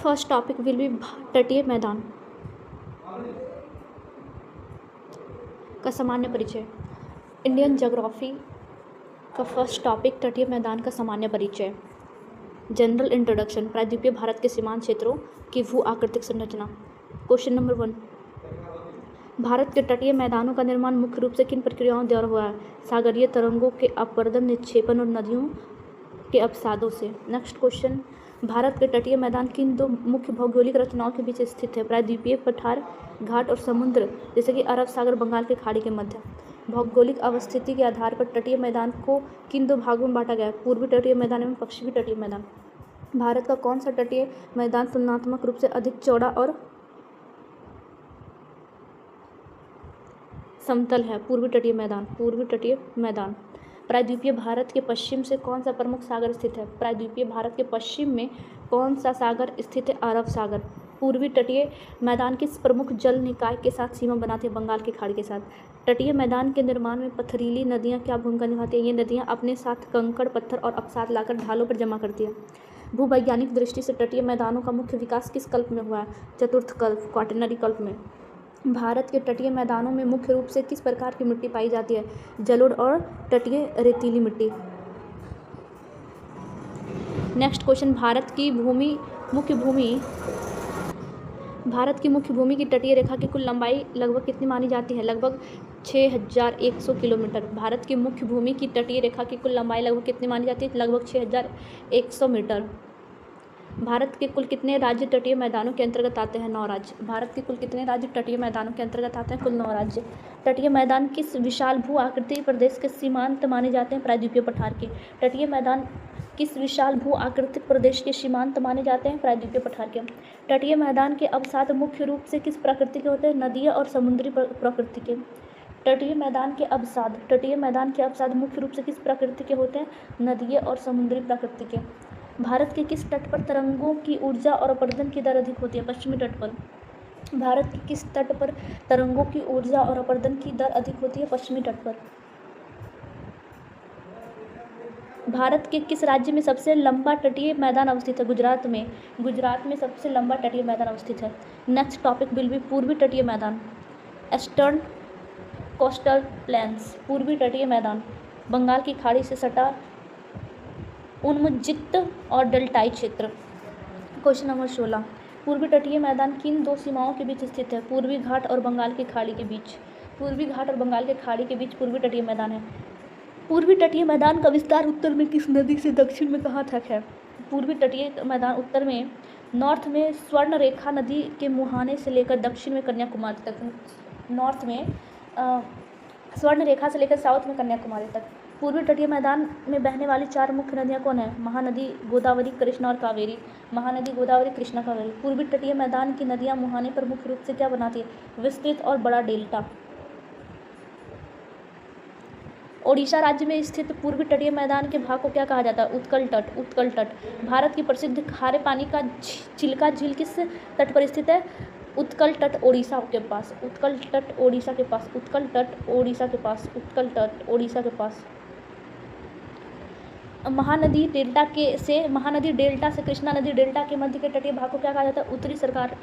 First topic will B तटीय मैदान का सामान्य परिचय। इंडियन ज्योग्राफी का फर्स्ट टॉपिक तटीय मैदान का सामान्य परिचय। जनरल इंट्रोडक्शन, प्रायद्वीपीय भारत के सीमांत क्षेत्रों की भू आकृतिक संरचना। क्वेश्चन नंबर 1, भारत के तटीय मैदानों का निर्माण मुख्य रूप से किन प्रक्रियाओं द्वारा हुआ है? सागरीय तरंगों के अपवर्तन, निक्षेपण और नदियों के अवसादों से। नेक्स्ट क्वेश्चन, भारत के तटीय मैदान किन दो मुख्य भौगोलिक रचनाओं के बीच स्थित है? प्रायद्वीपीय पठार, घाट और समुद्र जैसे कि अरब सागर, बंगाल की खाड़ी के मध्य। भौगोलिक अवस्थिति के आधार पर तटीय मैदान को किन दो भागों में बांटा गया है? पूर्वी तटीय मैदान एवं पश्चिमी तटीय मैदान। भारत का कौन सा तटीय मैदान तुलनात्मक रूप से अधिक चौड़ा और समतल है? पूर्वी तटीय मैदान। पूर्वी तटीय मैदान। प्रायद्वीपीय भारत के पश्चिम से कौन सा प्रमुख सागर स्थित है? प्रायद्वीपीय भारत के पश्चिम में कौन सा सागर स्थित है? अरब सागर। पूर्वी तटीय मैदान किस प्रमुख जल निकाय के साथ सीमा बनाती है? बंगाल की खाड़ी के साथ। तटीय मैदान के निर्माण में पथरीली नदियाँ क्या भूमिका निभाती हैं? ये नदियाँ अपने साथ कंकड़, पत्थर और अवसाद लाकर ढालों पर जमा करती है। भूवैज्ञानिक दृष्टि से तटीय मैदानों का मुख्य विकास किस कल्प में हुआ है? चतुर्थ कल्प, क्वाटरनरी कल्प में। भारत के तटीय मैदानों में मुख्य रूप से किस प्रकार की मिट्टी पाई जाती है? जलोढ़ और तटीय रेतीली मिट्टी। नेक्स्ट क्वेश्चन, भारत की मुख्य भूमि की तटीय रेखा की कुल लंबाई लगभग कितनी मानी जाती है? लगभग 6100 किलोमीटर। भारत की मुख्य भूमि की तटीय रेखा की कुल लंबाई लगभग कितनी मानी जाती है? लगभग 6100 मीटर। भारत के कुल कितने राज्य तटीय मैदानों के अंतर्गत आते हैं? 9 राज्य। भारत के कुल कितने राज्य तटीय मैदानों के अंतर्गत आते हैं? कुल 9 राज्य। तटीय मैदान किस विशाल भू आकृति प्रदेश के सीमांत माने जाते हैं? प्रायद्वीपीय पठार के। तटीय मैदान किस विशाल भू आकृतिक प्रदेश के सीमांत माने जाते हैं? प्रायद्वीपीय पठार के। तटीय मैदान के अवसाद मुख्य रूप से किस प्रकृति के होते हैं? नदीय और समुद्री प्रकृति के। तटीय मैदान के अवसाद मुख्य रूप से किस प्रकृति के होते हैं? नदीय और समुद्री प्रकृति के। भारत के किस तट पर तरंगों की ऊर्जा और अपवर्तन की दर अधिक होती है? पश्चिमी तट पर। भारत के किस तट पर तरंगों की ऊर्जा और अपवर्तन की दर अधिक होती है? पश्चिमी तट पर। भारत के किस राज्य में सबसे लंबा तटीय मैदान अवस्थित है? गुजरात में। गुजरात में सबसे लंबा तटीय मैदान अवस्थित है। नेक्स्ट टॉपिक विल बी पूर्वी तटीय मैदान। Eastern coastal planes. पूर्वी तटीय मैदान बंगाल की खाड़ी से सटा उन्मज्जित और डेल्टाई क्षेत्र। क्वेश्चन नंबर 16, पूर्वी तटीय मैदान किन दो सीमाओं के बीच स्थित है? पूर्वी घाट और बंगाल की खाड़ी के बीच। पूर्वी घाट और बंगाल की खाड़ी के बीच पूर्वी तटीय मैदान है। पूर्वी तटीय मैदान का विस्तार उत्तर में किस नदी से दक्षिण में कहाँ तक है? पूर्वी तटीय मैदान उत्तर में नॉर्थ में स्वर्ण रेखा नदी के मुहाने से लेकर दक्षिण में कन्याकुमारी तक। नॉर्थ में स्वर्ण रेखा से लेकर साउथ में कन्याकुमारी तक। पूर्वी तटीय मैदान में बहने वाली 4 मुख्य नदियाँ कौन है? महानदी, गोदावरी, कृष्णा और कावेरी। महानदी, गोदावरी, कृष्णा, कावेरी। पूर्वी तटीय मैदान की नदियाँ मुहाने पर मुख्य रूप से क्या बनाती है? विस्तृत और बड़ा डेल्टा। ओडिशा राज्य में स्थित पूर्वी तटीय मैदान के भाग को क्या कहा जाता है? उत्कल तट। उत्कल तट। भारत की प्रसिद्ध खारे पानी का चिल्का झील किस तट पर स्थित है? उत्कल तट, ओडिशा के पास। उत्कल तट, ओडिशा के पास। उत्कल तट, ओडिशा के पास। उत्कल तट, ओडिशा के पास। महानदी डेल्टा से कृष्णा नदी डेल्टा के मध्य के तटीय भाग को क्या कहा जाता है? उत्तरी सरकार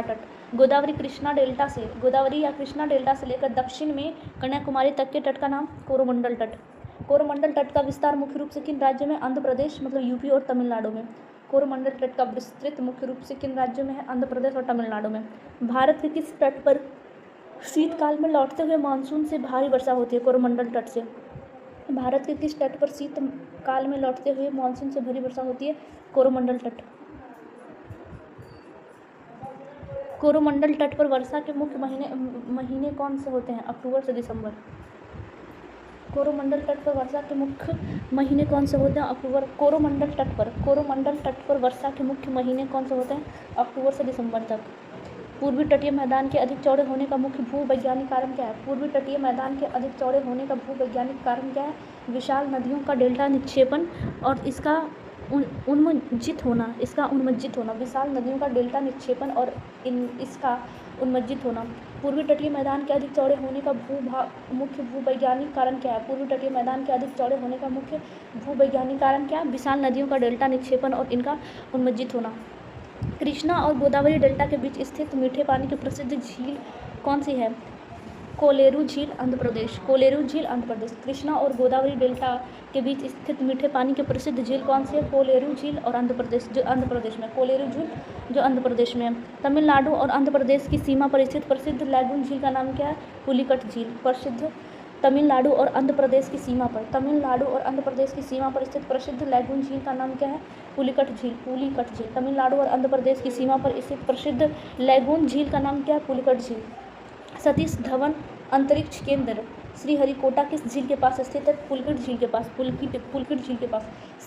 तट। गोदावरी या कृष्णा डेल्टा से लेकर दक्षिण में कन्याकुमारी तक के तट का नाम कोरोमंडल तट। कोरोमंडल तट का विस्तार मुख्य रूप से किन राज्यों में? आंध्र प्रदेश मतलब यूपी और तमिलनाडु में। कोरोमंडल तट का विस्तृत मुख्य रूप से किन राज्यों में है? आंध्र प्रदेश और तमिलनाडु में। भारत के किस तट पर शीतकाल में लौटते हुए मानसून से भारी वर्षा होती है? कोरोमंडल तट से। भारत के किस तट पर शीतकाल में लौटते हुए मानसून से भारी वर्षा होती है? कोरोमंडल तट। कोरोमंडल तट पर वर्षा के मुख्य महीने कौन से होते हैं? अक्टूबर से दिसंबर। कोरोमंडल तट पर वर्षा के मुख्य महीने कौन से होते हैं? अक्टूबर। कोरोमंडल तट पर वर्षा के मुख्य महीने कौन से होते हैं? अक्टूबर से दिसंबर तक। पूर्वी तटीय मैदान के अधिक चौड़े होने का मुख्य भूवैज्ञानिक कारण क्या है? पूर्वी तटीय मैदान के अधिक चौड़े होने का भूवैज्ञानिक कारण क्या है? विशाल नदियों का डेल्टा निक्षेपण और इसका उन्मज्जित होना। विशाल नदियों का डेल्टा निक्षेपण और इसका उन्मज्जित होना। पूर्वी तटीय मैदान के अधिक चौड़े होने का मुख्य भूवैज्ञानिक कारण क्या है? पूर्वी तटीय मैदान के अधिक चौड़े होने का मुख्य भूवैज्ञानिक कारण क्या है? विशाल नदियों का डेल्टा निक्षेपण और इनका उन्मज्जित होना। कृष्णा और गोदावरी डेल्टा के बीच स्थित मीठे पानी की प्रसिद्ध झील कौन सी है? कोलेरू झील, आंध्र प्रदेश। कोलेरू झील, आंध्र प्रदेश। कृष्णा और गोदावरी डेल्टा के बीच स्थित मीठे पानी की प्रसिद्ध झील कौन सी है? कोलेरू झील और आंध्र प्रदेश, जो आंध्र प्रदेश में। कोलेरू झील जो आंध्र प्रदेश में है। तमिलनाडु और आंध्र प्रदेश की सीमा पर स्थित प्रसिद्ध लैगून झील का नाम क्या है? पुलिकट झील। प्रसिद्ध तमिलनाडु और आंध्र प्रदेश की सीमा पर, तमिलनाडु और आंध्र प्रदेश की सीमा पर स्थित प्रसिद्ध लैगून झील का नाम क्या है? पुलिकट झील। पुलिकट झील। तमिलनाडु और आंध्र प्रदेश की सीमा पर स्थित प्रसिद्ध लैगून झील का नाम क्या है? पुलिकट झील। सतीश धवन अंतरिक्ष केंद्र श्रीहरिकोटा किस झील के पास स्थित है? पुलकिट झील के पास। पुलकिट झील के पास।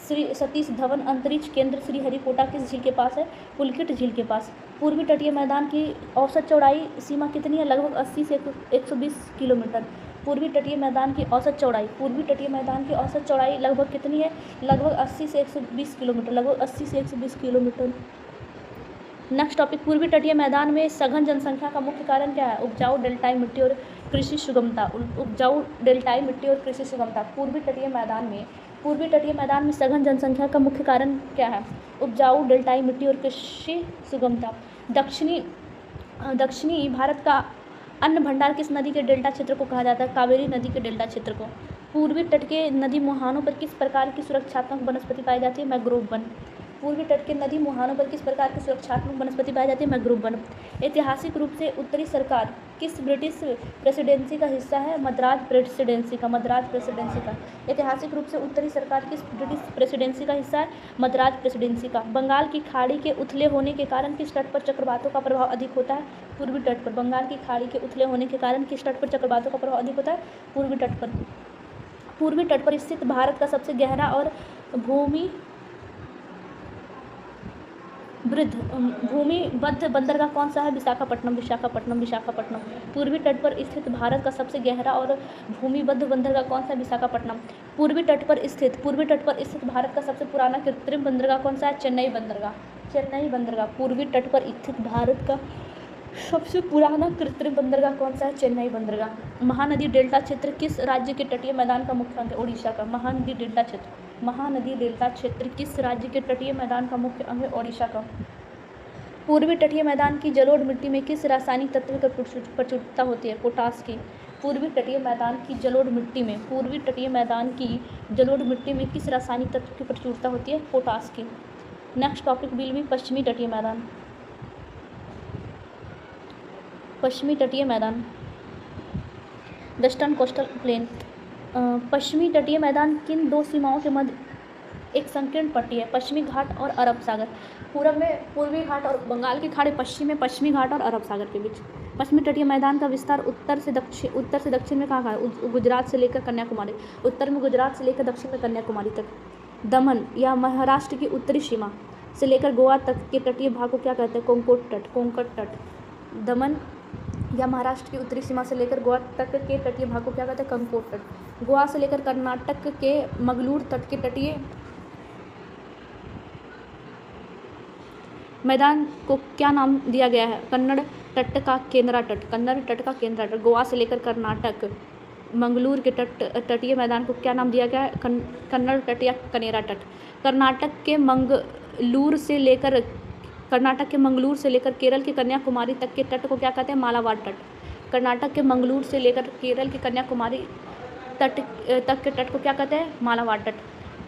श्री सतीश धवन अंतरिक्ष केंद्र श्रीहरिकोटा किस झील के पास है? पुलकिट झील के पास। पूर्वी तटीय मैदान की औसत चौड़ाई सीमा कितनी है? लगभग 80 से 120 किलोमीटर। पूर्वी तटीय मैदान की औसत चौड़ाई, पूर्वी तटीय मैदान की औसत चौड़ाई लगभग कितनी है? लगभग 80 से 120 किलोमीटर। लगभग 80 से 120 किलोमीटर। नेक्स्ट टॉपिक, पूर्वी तटीय मैदान में सघन जनसंख्या का मुख्य कारण क्या है? उपजाऊ डेल्टाई मिट्टी और कृषि सुगमता। उपजाऊ डेल्टाई मिट्टी और कृषि सुगमता। पूर्वी तटीय मैदान में सघन जनसंख्या का मुख्य कारण क्या है? उपजाऊ डेल्टाई मिट्टी और कृषि सुगमता। दक्षिणी भारत का अन्न भंडार किस नदी के डेल्टा क्षेत्र को कहा जाता है? कावेरी नदी के डेल्टा क्षेत्र को। पूर्वी तट के नदी मुहानों पर किस प्रकार की सुरक्षात्मक वनस्पति पाई जाती है? Mangrove one. पूर्वी तट के नदी मुहानों पर किस प्रकार की सुरक्षात्मक वनस्पति पाई जाती है? Mangrove one. ऐतिहासिक रूप से उत्तरी सरकार किस ब्रिटिश प्रेसिडेंसी का हिस्सा है? मद्रास प्रेसिडेंसी का। मद्रास प्रेसिडेंसी का। ऐतिहासिक रूप से उत्तरी सरकार किस ब्रिटिश प्रेसिडेंसी का हिस्सा है? मद्रास प्रेसिडेंसी का। बंगाल की खाड़ी के उथले होने के कारण किस तट पर चक्रवातों का प्रभाव अधिक होता है? पूर्वी तट पर। बंगाल की खाड़ी के उथले होने के कारण किस तट पर चक्रवातों का प्रभाव अधिक होता है? पूर्वी तट पर। पूर्वी तट पर स्थित भारत का सबसे गहरा और भूमिबद्ध बंदरगाह कौन सा है? विशाखापट्टनम। विशाखापट्टनम। विशाखापट्टनम। पूर्वी तट पर स्थित भारत का सबसे गहरा और भूमिबद्ध बंदरगाह कौन सा है? विशाखापट्टनम। पूर्वी तट पर स्थित भारत का सबसे पुराना कृत्रिम बंदरगाह कौन सा है? चेन्नई बंदरगाह। चेन्नई बंदरगाह। पूर्वी तट पर स्थित भारत का सबसे पुराना कृत्रिम बंदरगाह कौन सा है? चेन्नई बंदरगाह। महानदी डेल्टा क्षेत्र किस राज्य के तटीय मैदान का मुख्य अंग है? ओडिशा का। महानदी डेल्टा क्षेत्र किस राज्य के तटीय मैदान का मुख्य अंग है? ओडिशा का। पूर्वी तटीय मैदान की जलोढ़ मिट्टी में किस रासायनिक तत्व की प्रचुरता होती है? पोटाश की। पूर्वी तटीय मैदान की जलोढ़ मिट्टी में किस रासायनिक तत्व की प्रचुरता होती है? पोटाश की। नेक्स्ट टॉपिक विल बी पश्चिमी तटीय मैदान। पश्चिमी तटीय मैदान, वेस्टर्न कोस्टल प्लेन। पश्चिमी तटीय मैदान किन दो सीमाओं के मध्य एक संकीर्ण पट्टी है? पश्चिमी घाट और अरब सागर। पूरब में पूर्वी घाट और बंगाल की खाड़ी, पश्चिम में पश्चिमी घाट और अरब सागर के बीच। पश्चिमी तटीय मैदान का विस्तार उत्तर से दक्षिण में कहाँ है? गुजरात से लेकर कन्याकुमारी। उत्तर में गुजरात से लेकर दक्षिण में कन्याकुमारी तक। दमन या महाराष्ट्र की उत्तरी सीमा से लेकर गोवा तक के तटीय भाग को क्या कहते हैं? कोंकण तट। दमन या महाराष्ट्र की उत्तरी सीमा से लेकर गोवा तक के तटीय भाग को क्या कहते हैं? कंकोट तट। गोवा से लेकर कर्नाटक के मंगलूर तट के तटीय मैदान को क्या नाम दिया गया है? कन्नड़ तट का केंद्रा तट। गोवा से लेकर कर्नाटक मंगलूर के तटीय मैदान को क्या नाम दिया गया है? कन्नड़ तट या कनेरा तट। कर्नाटक के मंगलूर से लेकर केरल के कन्याकुमारी तक के तट को क्या कहते हैं? मालाबार तट। कर्नाटक के मंगलूर से लेकर केरल के कन्याकुमारी तक के तट को क्या कहते हैं? मालाबार तट।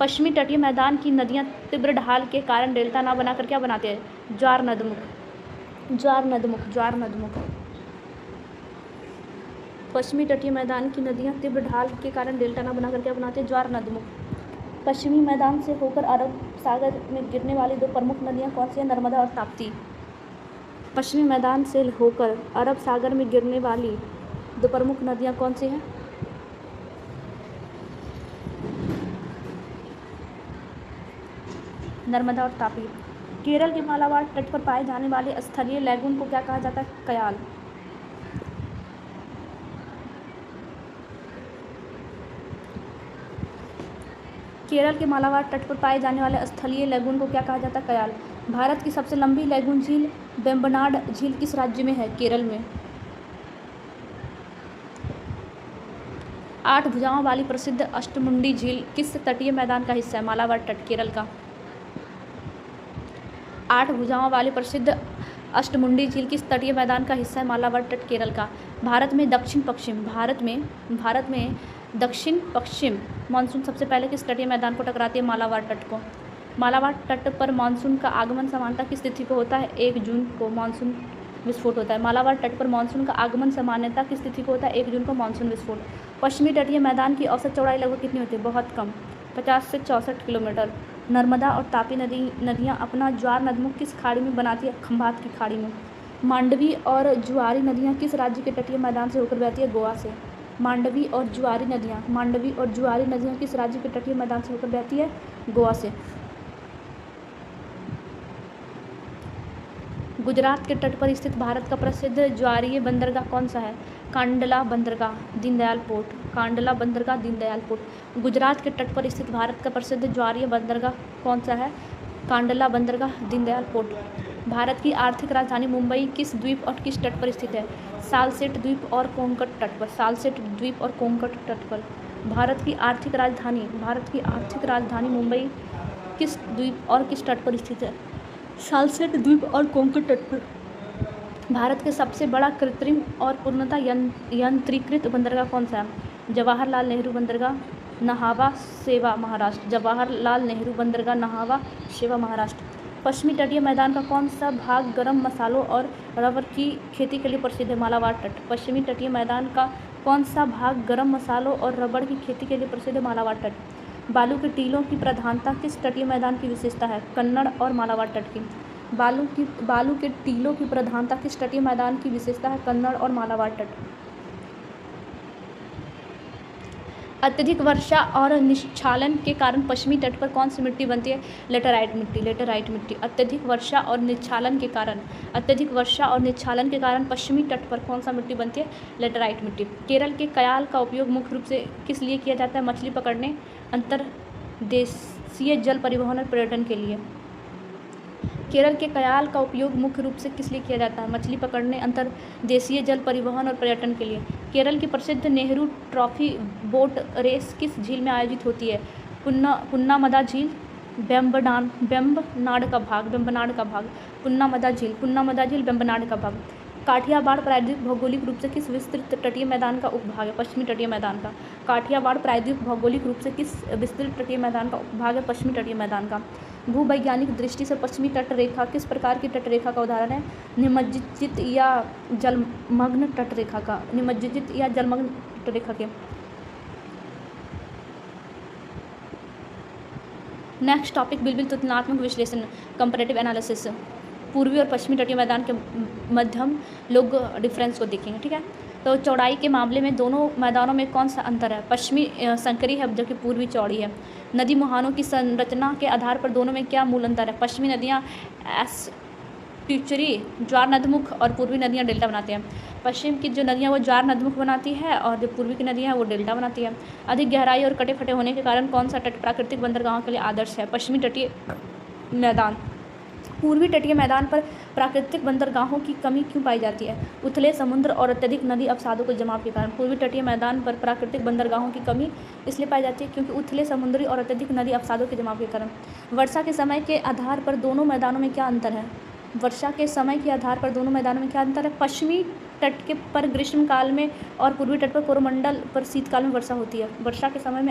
पश्चिमी तटीय मैदान की नदियाँ तीव्र ढाल के कारण डेल्टा ना बनाकर क्या बनाते हैं? ज्वार नदमुख। पश्चिमी तटीय मैदान की नदियाँ तीव्र ढाल के कारण डेल्टा ना बनाकर क्या बनाते हैं? ज्वार नदमुख। पश्चिमी मैदान से होकर अरब सागर में गिरने वाली दो प्रमुख नदियाँ कौन सी हैं? नर्मदा और ताप्ती। पश्चिमी मैदान से होकर अरब सागर में गिरने वाली दो प्रमुख नदियाँ कौन सी हैं? नर्मदा और तापी। केरल के मालाबार तट पर पाए जाने वाले स्थलीय लैगून को क्या कहा जाता है? कयाल। केरल के मालाबार तट पर पाए जाने वाले स्थलीय लैगून को क्या कहा जाता है? कयाल। भारत की सबसे लंबी लैगून झील वेम्बनाड झील किस राज्य में है? केरल में। 8 भुजाओं वाली प्रसिद्ध अष्टमुंडी झील किस तटीय मैदान का हिस्सा है? मालाबार तट, केरल का। 8 भुजाओं वाले प्रसिद्ध अष्टमुंडी झील किस तटीय मैदान का हिस्सा है? मालाबार तट केरल का। भारत में दक्षिण पश्चिम मानसून सबसे पहले किस तटीय मैदान को टकराती है? मालाबार तट को। मालाबार तट पर मानसून का आगमन सामान्यतः किस तिथि को होता है? 1 जून को मानसून विस्फोट होता है। मालाबार तट पर मानसून का आगमन सामान्यतः किस तिथि को होता है? 1 जून को मानसून विस्फोट। पश्चिमी तटीय मैदान की औसत चौड़ाई लगभग कितनी होती है? बहुत कम, 50 से 64 किलोमीटर। नर्मदा और तापी नदियाँ अपना ज्वार नदमुख किस खाड़ी में बनाती है? खंभात की खाड़ी में। मांडवी और जुआरी नदियाँ किस राज्य के तटीय मैदान से होकर बहती है? गोवा से। मांडवी और जुआरी नदियाँ किस राज्य के तटीय मैदान से होकर बहती है? गोवा से। गुजरात के तट पर स्थित भारत का प्रसिद्ध ज्वारीय बंदरगाह कौन सा है? कांडला बंदरगाह, दीनदयाल पोर्ट। गुजरात के तट पर स्थित भारत का प्रसिद्ध ज्वारीय बंदरगाह कौन सा है? कांडला बंदरगाह, दीनदयाल पोर्ट। भारत की आर्थिक राजधानी मुंबई किस द्वीप और किस तट पर स्थित है? सालसेट द्वीप और कोंकण तट पर। भारत की आर्थिक राजधानी मुंबई किस द्वीप और किस तट पर स्थित है? सालसेट द्वीप और कोंकण तट पर। भारत के सबसे बड़ा कृत्रिम और पूर्णतः यंत्रीकृत बंदरगाह कौन सा है? जवाहरलाल नेहरू बंदरगाह, नहावा, सेवा, महाराष्ट्र। पश्चिमी तटीय मैदान का कौन सा भाग गर्म मसालों और रबर की खेती के लिए प्रसिद्ध है? मालाबार तट। पश्चिमी तटीय मैदान का कौन सा भाग गर्म मसालों और रबर की खेती के लिए प्रसिद्ध है? मालाबार तट। बालू के टीलों की प्रधानता किस तटीय मैदान की विशेषता है? कन्नड़ और मालाबार तट की। बालू के टीलों की प्रधानता किस तटीय मैदान की विशेषता है? कन्नड़ और मालाबार तट। अत्यधिक वर्षा और निस्खलन के कारण पश्चिमी तट पर कौन सी मिट्टी बनती है? लेटराइट मिट्टी। अत्यधिक वर्षा और निस्खलन के कारण पश्चिमी तट पर कौन सा मिट्टी बनती है? लेटराइट मिट्टी। केरल के कयाल का उपयोग मुख्य रूप से किस लिए किया जाता है? मछली पकड़ने, अंतर्देशीय जल परिवहन और पर्यटन के लिए। केरल के कयाल का उपयोग मुख्य रूप से किस लिए किया जाता है? मछली पकड़ने, अंतर्देशीय जल परिवहन और पर्यटन के लिए। केरल की प्रसिद्ध नेहरू ट्रॉफी बोट रेस किस झील में आयोजित होती है? पुन्नामदा झील, बेम्बनाड का भाग। पुन्नामदा झील, बेम्बनाड का भाग। काठियावाड़ प्रायद्वीप भौगोलिक रूप से किस विस्तृत तटीय मैदान का उपभाग है? पश्चिमी तटीय मैदान का। काठियावाड़ प्रायद्वीप भौगोलिक रूप से किस विस्तृत तटीय मैदान का उपभाग है? पश्चिमी तटीय मैदान का। भूवैज्ञानिक दृष्टि से पश्चिमी तट रेखा किस प्रकार की तट रेखा का उदाहरण है? निमज्जित या जलमग्न तट रेखा के। नेक्स्ट टॉपिक बिल्कुल तुलनात्मक विश्लेषण, कंपैरेटिव एनालिसिस। पूर्वी और पश्चिमी तटीय मैदान के मध्य हम लोग डिफरेंस को देखेंगे, ठीक है। तो चौड़ाई के मामले में दोनों मैदानों में कौन सा अंतर है? पश्चिमी संकरी है जबकि पूर्वी चौड़ी है। नदी मुहानों की संरचना के आधार पर दोनों में क्या मूल अंतर है? पश्चिमी नदियाँ एस्ट्यूचरी, ज्वार नदमुख, और पूर्वी नदियाँ डेल्टा बनाती हैं। पश्चिम की जो नदियाँ वो ज्वार नदमुख बनाती है और जो पूर्वी की नदियाँ हैं वो डेल्टा बनाती है। अधिक गहराई और कटे फटे होने के कारण कौन सा तट प्राकृतिक बंदरगाहों के लिए आदर्श है? पश्चिमी तटीय मैदान। पूर्वी तटीय मैदान पर प्राकृतिक बंदरगाहों की कमी क्यों पाई जाती है? उथले समुद्र और अत्यधिक नदी अवसादों के जमाव के कारण। पूर्वी तटीय मैदान पर प्राकृतिक बंदरगाहों की कमी इसलिए पाई जाती है क्योंकि उथले समुद्री और अत्यधिक नदी अवसादों के जमाव के कारण। वर्षा के समय के आधार पर दोनों मैदानों में क्या अंतर है? पश्चिमी तट के पर ग्रीष्मकाल में और पूर्वी तट पर कोरोमंडल पर शीतकाल में वर्षा होती है। वर्षा के समय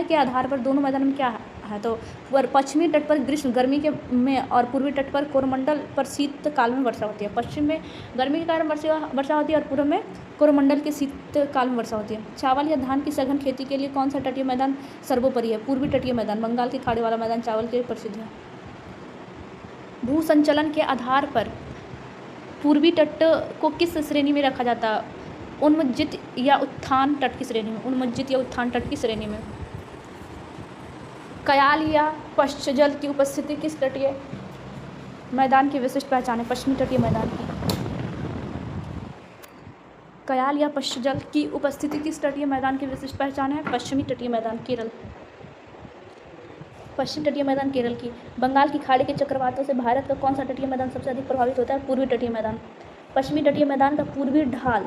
के आधार पर दोनों मैदानों में क्या है? तो पश्चिमी तट पर गर्मी में और पूर्वी तट पर कोरोमंडल पर शीतकाल में वर्षा होती है। पश्चिम में गर्मी के कारण वर्षा होती है और पूर्व में कोरोमंडल के शीतकाल में वर्षा होती है। चावल या धान की सघन खेती के लिए कौन सा तटीय मैदान सर्वोपरि है? पूर्वी तटीय मैदान। बंगाल की खाड़ी वाला मैदान चावल के लिए प्रसिद्ध है। भू संचलन के आधार पर पूर्वी तट को किस श्रेणी में रखा जाता है? उन्मज्जित या उत्थान तट की श्रेणी में। कयाल या पश्चजल की उपस्थिति किस तटीय मैदान की विशिष्ट पहचान है? पश्चिमी तटीय मैदान की। कयाल या पश्चजल की उपस्थिति किस तटीय मैदान की विशिष्ट पहचान है? पश्चिमी तटीय मैदान, केरल। पश्चिमी तटीय मैदान केरल की। बंगाल की खाड़ी के चक्रवातों से भारत का कौन सा तटीय मैदान सबसे अधिक प्रभावित होता है? पूर्वी तटीय मैदान। पश्चिमी तटीय मैदान का पूर्वी ढाल।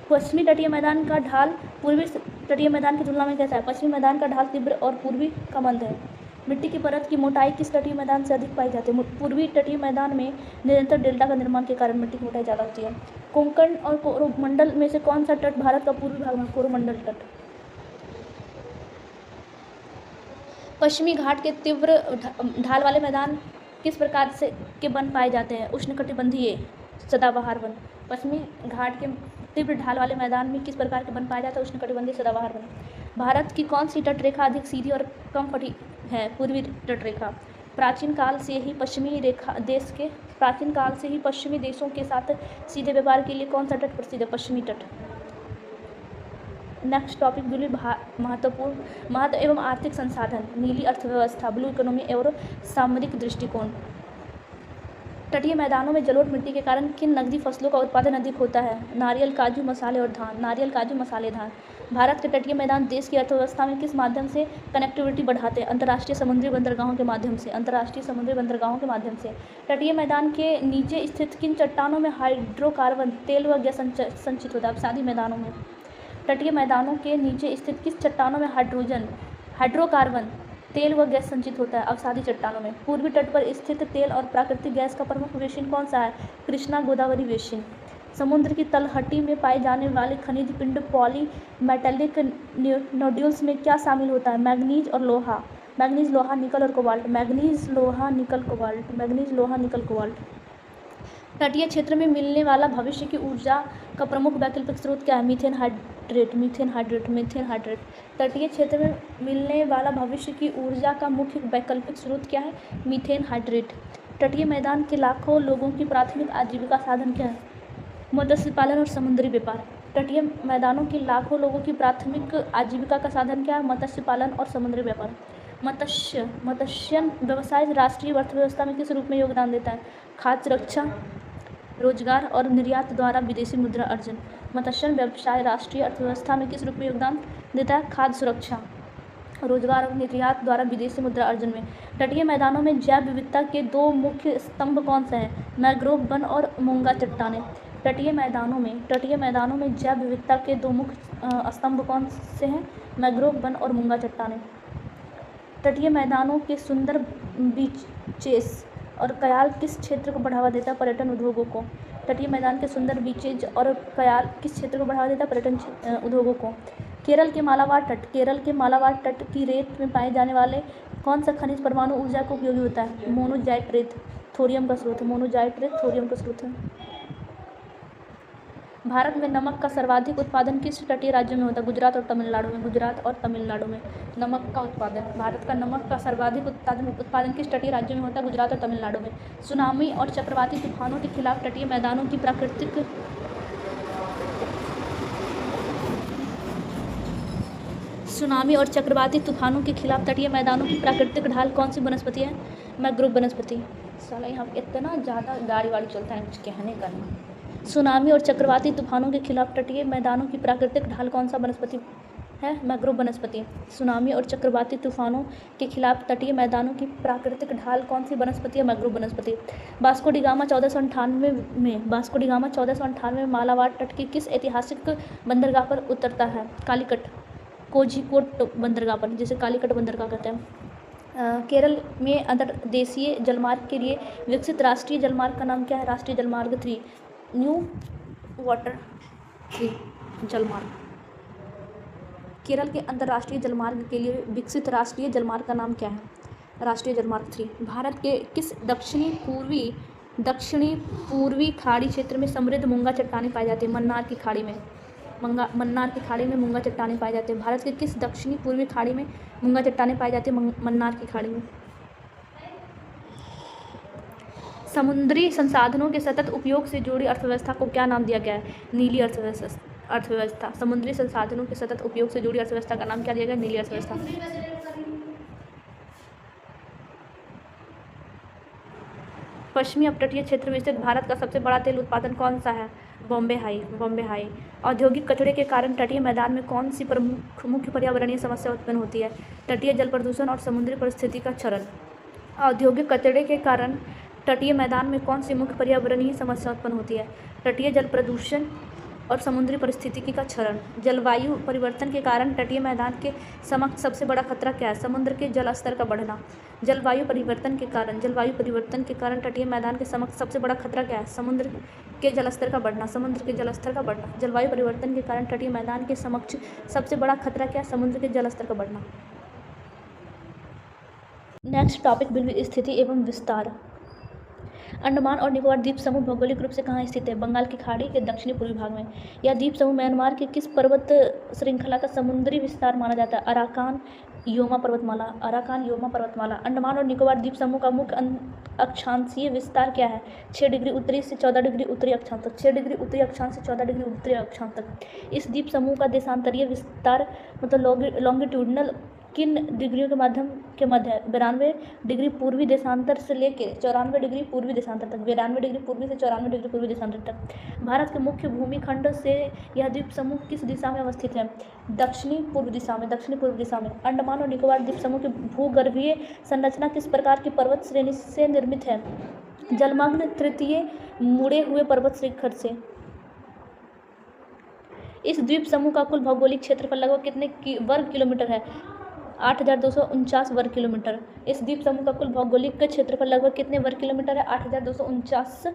पश्चिमी तटीय मैदान का ढाल पूर्वी तटीय मैदान की तुलना में कैसा है? पश्चिमी मैदान का ढाल तीव्र और पूर्वी का मंद है। मिट्टी की परत की मोटाई किस तटीय मैदान से अधिक पाई जाती है? पूर्वी तटीय मैदान में निरंतर डेल्टा का निर्माण के कारण मिट्टी की मोटाई ज़्यादा होती है। कोंकण और कोरोमंडल में से कौन सा तट भारत का पूर्वी भाग में? कोरोमंडल तट। पश्चिमी घाट के तीव्र ढाल वाले मैदान किस प्रकार से के वन पाए जाते हैं? उष्णकटिबंधीय सदाबहार वन। पश्चिमी घाट के तीव्र ढाल वाले मैदान में किस प्रकार के वन पाया जाता है? उष्णकटिबंधीय सदाबहार वन। भारत की कौन सी तट रेखा अधिक सीधी और कम फटी है? पूर्वी तट रेखा। प्राचीन काल से ही पश्चिमी देशों के साथ सीधे व्यापार के लिए कौन सा तट प्रसिद्ध है? पश्चिमी तट। नेक्स्ट टॉपिक महत्व एवं आर्थिक संसाधन, नीली अर्थव्यवस्था, ब्लू इकोनॉमी एवं सामरिक दृष्टिकोण। तटीय मैदानों में जलोढ़ मिट्टी के कारण किन नकदी फसलों का उत्पादन अधिक होता है? नारियल, काजू, मसाले और धान। नारियल, काजू, मसाले, धान। भारत के तटीय मैदान देश की अर्थव्यवस्था में किस माध्यम से कनेक्टिविटी बढ़ाते हैं? अंतर्राष्ट्रीय समुद्री बंदरगाहों के माध्यम से। अंतर्राष्ट्रीय समुद्री बंदरगाहों के माध्यम से। तटीय मैदान के नीचे स्थित किन चट्टानों में हाइड्रोकार्बन, तेल व गैस संचित होता है? अवसादी मैदानों में। तटीय मैदानों के नीचे स्थित किस चट्टानों में हाइड्रोकार्बन, तेल व गैस संचित होता है? अवसादी चट्टानों में। पूर्वी तट पर स्थित तेल और प्राकृतिक गैस का प्रमुख बेसिन कौन सा है? कृष्णा गोदावरी बेसिन। समुद्र की तलहटी में पाए जाने वाले खनिज पिंड पॉली मेटेलिक नोड्यूल्स में क्या शामिल होता है? मैग्नीज और लोहा। मैग्नीज, लोहा, निकल और कोबाल्ट। मैग्नीज, लोहा, निकल, कोबाल्ट। मैग्नीज, लोहा, निकल, कोबाल्ट। तटीय क्षेत्र में मिलने वाला भविष्य की ऊर्जा का प्रमुख वैकल्पिक स्रोत क्या है? Methane hydrate. Methane hydrate. Methane hydrate. तटीय क्षेत्र में मिलने वाला भविष्य की ऊर्जा का मुख्य वैकल्पिक स्रोत क्या है? Methane hydrate. तटीय मैदान के लाखों लोगों की प्राथमिक आजीविका साधन क्या है? मत्स्य पालन और समुद्री व्यापार। तटीय मैदानों के लाखों लोगों की प्राथमिक आजीविका का साधन क्या है? मत्स्य पालन और समुद्री व्यापार। मत्स्य व्यवसाय राष्ट्रीय अर्थव्यवस्था में किस रूप में योगदान देता है? खाद्य सुरक्षा, रोजगार और निर्यात द्वारा विदेशी मुद्रा अर्जन। मत्स्य व्यवसाय राष्ट्रीय अर्थव्यवस्था में किस रूप में योगदान देता है? खाद्य सुरक्षा, रोजगार और निर्यात द्वारा विदेशी मुद्रा अर्जन में। तटीय मैदानों में जैव विविधता के दो मुख्य स्तंभ कौन से हैं? मैंग्रोव वन और मूंगा चट्टानें। तटीय मैदानों में जैव विविधता के दो मुख्य स्तंभ कौन से हैं? मैंग्रोव वन और मूंगा चट्टानें। तटीय मैदानों के सुंदर बीचेस और कयाल किस क्षेत्र को बढ़ावा देता है? पर्यटन उद्योगों को। तटीय मैदान के सुंदर बीचेज और कयाल किस क्षेत्र को बढ़ावा देता है? पर्यटन उद्योगों को। केरल के मालाबार तट की रेत में पाए जाने वाले कौन सा खनिज परमाणु ऊर्जा को उपयोगी होता है? मोनोजाइट रेत, थोरियम का स्रोत है। मोनोजाइट रेत थोरियम का स्रोत है। भारत में नमक का सर्वाधिक उत्पादन किस तटीय राज्यों में होता है? गुजरात और तमिलनाडु में। नमक का उत्पादन, भारत का नमक का सर्वाधिक उत्पादन किस तटीय राज्यों में होता है? गुजरात और तमिलनाडु में। सुनामी और चक्रवाती तूफानों के खिलाफ तटीय मैदानों की प्राकृतिक ढाल कौन सी वनस्पति है? मैंग्रोव वनस्पति। साला यहाँ इतना ज़्यादा गाड़ी वाड़ी चलता है, कुछ कहने का नहीं। सुनामी और चक्रवाती तूफानों के खिलाफ तटीय मैदानों की प्राकृतिक ढाल कौन सा वनस्पति है? मैंग्रोव वनस्पति। सुनामी और चक्रवाती तूफानों के खिलाफ तटीय मैदानों की प्राकृतिक ढाल कौन सी वनस्पति है? मैंग्रोव वनस्पति। वास्को डी गामा 1498 में मालाबार तट की किस ऐतिहासिक बंदरगाह पर उतरता है? कालीकट, कोझिकोड बंदरगाह पर, जिसे कालीकट बंदरगाह कहते हैं। केरल में अंतर्देशीय जलमार्ग के लिए विकसित राष्ट्रीय जलमार्ग का नाम क्या है? राष्ट्रीय जलमार्ग 3, न्यू वाटर 3 जलमार्ग। केरल के अंतर्राष्ट्रीय जलमार्ग के लिए विकसित राष्ट्रीय जलमार्ग का नाम क्या है? राष्ट्रीय जलमार्ग 3। भारत के किस दक्षिणी पूर्वी खाड़ी क्षेत्र में समृद्ध मूंगा चट्टानें पाई जाती है? मन्नार की खाड़ी में मूंगा चट्टानें पाई जाती है। भारत के किस दक्षिणी पूर्वी खाड़ी में मूंगा चट्टानें पाई जाती है? मन्नार की खाड़ी में। समुद्री संसाधनों के सतत उपयोग से जुड़ी अर्थव्यवस्था को क्या नाम दिया गया है? नीली अर्थव्यवस्था। समुद्री संसाधनों के सतत उपयोग से जुड़ी अर्थव्यवस्था का नाम क्या दिया गया? नीली अर्थव्यवस्था। पश्चिमी अपतटीय क्षेत्र में स्थित भारत का सबसे बड़ा तेल उत्पादन कौन सा है? बॉम्बे हाई। औद्योगिक कचरे के कारण तटीय मैदान में कौन सी मुख्य पर्यावरणीय समस्या उत्पन्न होती है? तटीय जल प्रदूषण और समुद्री परिस्थिति का क्षरण। औद्योगिक कचरे के कारण तटीय मैदान में कौन सी मुख्य पर्यावरणीय समस्या उत्पन्न होती है? तटीय जल प्रदूषण और समुद्री पारिस्थितिकी का क्षरण। जलवायु परिवर्तन के कारण तटीय मैदान के समक्ष सबसे बड़ा खतरा क्या है? समुद्र के जल स्तर का बढ़ना। जलवायु परिवर्तन के कारण तटीय मैदान के समक्ष सबसे बड़ा खतरा क्या है? समुद्र के जलस्तर का बढ़ना। जलवायु परिवर्तन के कारण तटीय मैदान के समक्ष सबसे बड़ा खतरा क्या है? समुद्र के जलस्तर का बढ़ना। नेक्स्ट टॉपिक विल बी स्थिति एवं विस्तार। अंडमान और निकोबार द्वीप समूह भौगोलिक रूप से कहाँ स्थित है? बंगाल की खाड़ी के दक्षिणी पूर्वी भाग में। यह द्वीप समूह म्यांमार के किस पर्वत श्रृंखला का समुद्री विस्तार माना जाता है? अराकान योमा पर्वतमाला। अंडमान और निकोबार द्वीप समूह का मुख्य अक्षांशीय विस्तार क्या है? 6 डिग्री उत्तरी से 14 डिग्री उत्तरी अक्षांश तक। 6 डिग्री उत्तरी अक्षांश से 14 डिग्री उत्तरी अक्षांश तक। इस द्वीप समूह का देशांतरीय विस्तार मतलब लॉन्गिट्यूडनल किन डिग्रियों के मध्य है? 92 डिग्री पूर्वी देशांतर से लेकर 94 डिग्री पूर्वी देशांतर तक। 92 डिग्री पूर्वी से 94 डिग्री पूर्वी देशांतर तक। भारत के मुख्य भूमिखंड से यह द्वीप समूह किस दिशा में अवस्थित है? दक्षिणी पूर्व दिशा में। अंडमान और निकोबार द्वीप समूह की भूगर्भीय संरचना किस प्रकार की पर्वत श्रेणी से निर्मित है? जलमग्न तृतीय मुड़े हुए पर्वत शिखर से। इस द्वीप समूह का कुल भौगोलिक क्षेत्रफल लगभग कितने वर्ग किलोमीटर है? 8,249 वर्ग किलोमीटर। इस द्वीप समूह का कुल भौगोलिक क्षेत्रफल लगभग कितने वर्ग किलोमीटर है? 8,249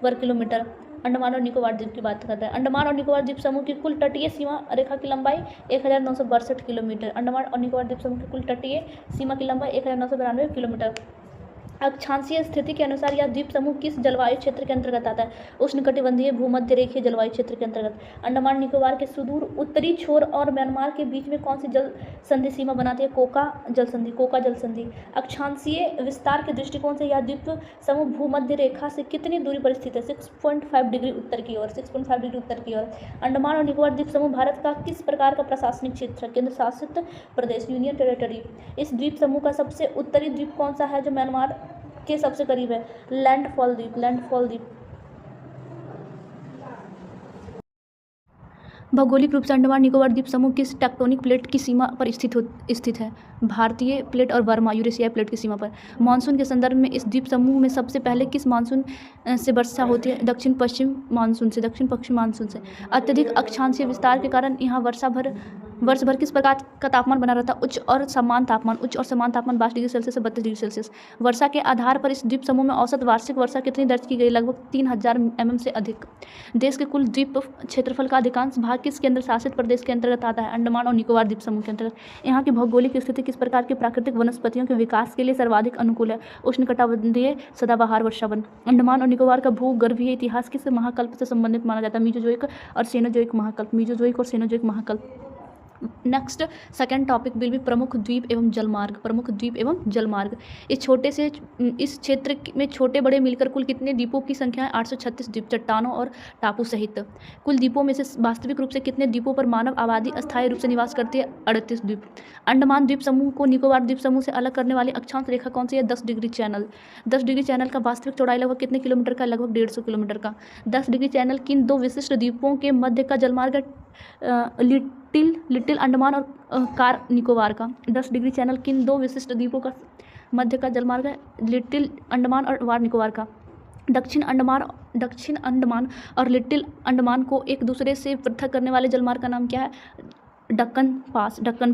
वर्ग किलोमीटर। अंडमान और निकोबार द्वीप की बात कर रहे हैं। अंडमान और निकोबार द्वीप समूह की कुल तटीय सीमा रेखा की लंबाई 1962 किलोमीटर। अंडमान और निकोबार द्वीप समूह की कुल तटीय सीमा की लंबाई 1992 किलोमीटर। अक्षांशीय स्थिति के अनुसार यह द्वीप समूह किस जलवायु क्षेत्र के अंतर्गत आता है? उष्णकटिबंधीय भूमध्य रेखीय जलवायु क्षेत्र के अंतर्गत। अंडमान निकोबार के सुदूर उत्तरी छोर और म्यांमार के बीच में कौन सी जल संधि सीमा बनाती है? कोका जल संधि। अक्षांशीय विस्तार के दृष्टिकोण से यह द्वीप समूह भूमध्य रेखा से कितनी दूरी पर स्थित है? 6.5 डिग्री उत्तर की ओर। अंडमान और निकोबार द्वीप समूह भारत का किस प्रकार का प्रशासनिक क्षेत्र है? केंद्र शासित प्रदेश, यूनियन टेरिटरी। इस द्वीप समूह का सबसे उत्तरी द्वीप कौन सा है जो म्यांमार के सबसे करीब है? लैंडफॉल द्वीप। भौगोलिक रूप से अंडमान निकोबार द्वीप समूह किस टेक्टोनिक प्लेट की सीमा पर स्थित है? भारतीय प्लेट और वर्मा यूरेशियाई प्लेट की सीमा पर। मानसून के संदर्भ में इस द्वीप समूह में सबसे पहले किस मानसून से वर्षा होती है? दक्षिण पश्चिम मानसून से। अत्यधिक अक्षांशीय विस्तार के कारण यहाँ वर्ष भर किस प्रकार का तापमान बना रहता है? उच्च और समान तापमान 22 डिग्री सेल्सियस से 32 डिग्री सेल्सियस। वर्षा के आधार पर इस द्वीप समूह में औसत वार्षिक वर्षा कितनी दर्ज की गई? लगभग 3000 mm से अधिक। देश के कुल द्वीप क्षेत्रफल का अधिकांश भाग किस केंद्र शासित प्रदेश के अंतर्गत आता है? अंडमान और निकोबार द्वीप समूह के अंतर्गत। यहाँ की भौगोलिक स्थिति किस प्रकार की प्राकृतिक वनस्पतियों के विकास के लिए सर्वाधिक अनुकूल है? उष्णकटिबंधीय सदाबहार वर्षावन। अंडमान और निकोबार का भूगर्भीय इतिहास किस महाकल्प से संबंधित माना जाता है? मीजोजोइक और सेनोजोइक महाकल्प। Next second topic will be प्रमुख द्वीप एवं जलमार्ग। इस क्षेत्र में छोटे बड़े मिलकर कुल कितने द्वीपों की संख्या है? 836 द्वीप, चट्टानों और टापू सहित। कुल द्वीपों में से वास्तविक रूप से कितने द्वीपों पर मानव आबादी अस्थायी रूप से निवास करती है? 38 द्वीप। अंडमान द्वीप समूह को निकोबार द्वीप समूह से अलग करने वाली अक्षांश रेखा कौन सी है? 10 डिग्री चैनल। 10 डिग्री चैनल का वास्तविक चौड़ाई लगभग कितने किलोमीटर का? लगभग 150 किलोमीटर का। 10 डिग्री चैनल किन दो विशिष्ट द्वीपों के मध्य का जलमार्ग है? लिटिल अंडमान और कार निकोबार का। 10 डिग्री चैनल किन दो विशिष्ट द्वीपों का मध्य का जलमार्ग है? लिटिल अंडमान और वार निकोबार का। दक्षिण अंडमान और लिटिल अंडमान को एक दूसरे से पृथक करने वाले जलमार्ग का नाम क्या है? डक्कन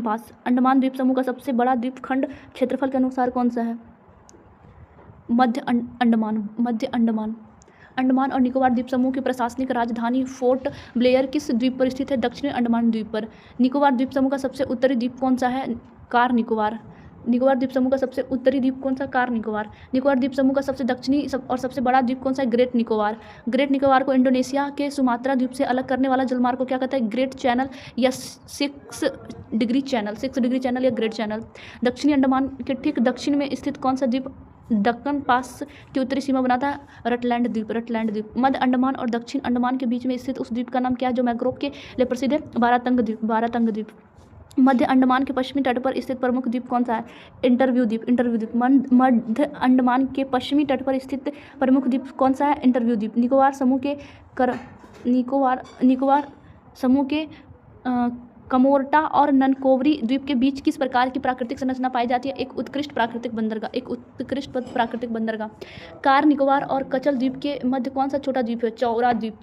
पास। अंडमान द्वीप समूह का सबसे बड़ा द्वीपखंड क्षेत्रफल के अनुसार कौन सा है? मध्य अंडमान। अंडमान और निकोबार द्वीप समूह की प्रशासनिक राजधानी फोर्ट ब्लेयर किस द्वीप पर स्थित है? दक्षिणी अंडमान द्वीप पर। निकोबार द्वीप समूह का सबसे उत्तरी द्वीप कौन सा है? कार निकोबार। निकोबार द्वीप समूह का सबसे उत्तरी द्वीप कौन सा? कार निकोबार। निकोबार द्वीप समूह का सबसे दक्षिणी और सबसे बड़ा द्वीप कौन सा है? ग्रेट निकोबार। ग्रेट निकोबार को इंडोनेशिया के सुमात्रा द्वीप से अलग करने वाला जलमार्ग को क्या कहता है? ग्रेट चैनल या 6 डिग्री चैनल या ग्रेट चैनल। दक्षिणी अंडमान के ठीक दक्षिण में स्थित कौन सा द्वीप दक्कन पास की उत्तरी सीमा बनाता है? रटलैंड द्वीप। मध्य अंडमान और दक्षिण अंडमान के बीच में स्थित उस द्वीप का नाम क्या है जो मैंग्रोव के लिए प्रसिद्ध है? बारातंग द्वीप। मध्य अंडमान के पश्चिमी तट पर स्थित प्रमुख द्वीप कौन सा है? इंटरव्यू द्वीप। मध्य अंडमान के पश्चिमी तट पर स्थित प्रमुख द्वीप कौन सा है? इंटरव्यू द्वीप। निकोबार समूह के कमोर्टा और ननकोवरी द्वीप के बीच किस प्रकार की प्राकृतिक संरचना पाई जाती है? एक उत्कृष्ट प्राकृतिक बंदरगाह। कार निकोबार और कचल द्वीप के मध्य कौन सा छोटा द्वीप है? चौरा द्वीप।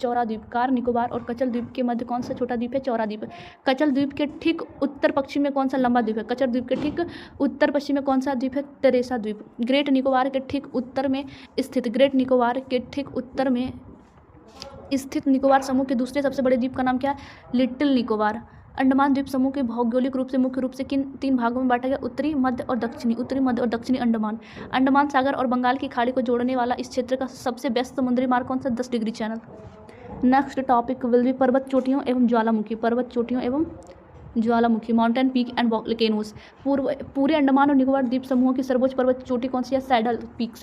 कार निकोबार और कचल द्वीप के मध्य कौन सा छोटा द्वीप है? चौरा द्वीप। कचल द्वीप के ठीक उत्तर पश्चिम में कौन सा लंबा द्वीप है? कचल द्वीप के ठीक उत्तर पश्चिम में कौन सा द्वीप है? टेरेसा द्वीप। ग्रेट निकोबार के ठीक उत्तर में स्थित निकोबार समूह के दूसरे सबसे बड़े द्वीप का नाम क्या है? लिटिल निकोबार। अंडमान द्वीप समूह के भौगोलिक रूप से मुख्य रूप से किन 3 भागों में बांटा गया? उत्तरी, मध्य और दक्षिणी अंडमान। अंडमान सागर और बंगाल की खाड़ी को जोड़ने वाला इस क्षेत्र का सबसे व्यस्त समुद्री मार्ग कौन सा? 10 degree channel. Next topic will B पर्वत चोटियों एवं ज्वालामुखी, माउंटेन पीक एंड वोल्केनोज। पूरे अंडमान और निकोबार द्वीप समूहों की सर्वोच्च पर्वत चोटी कौन सी है? Saddle peak.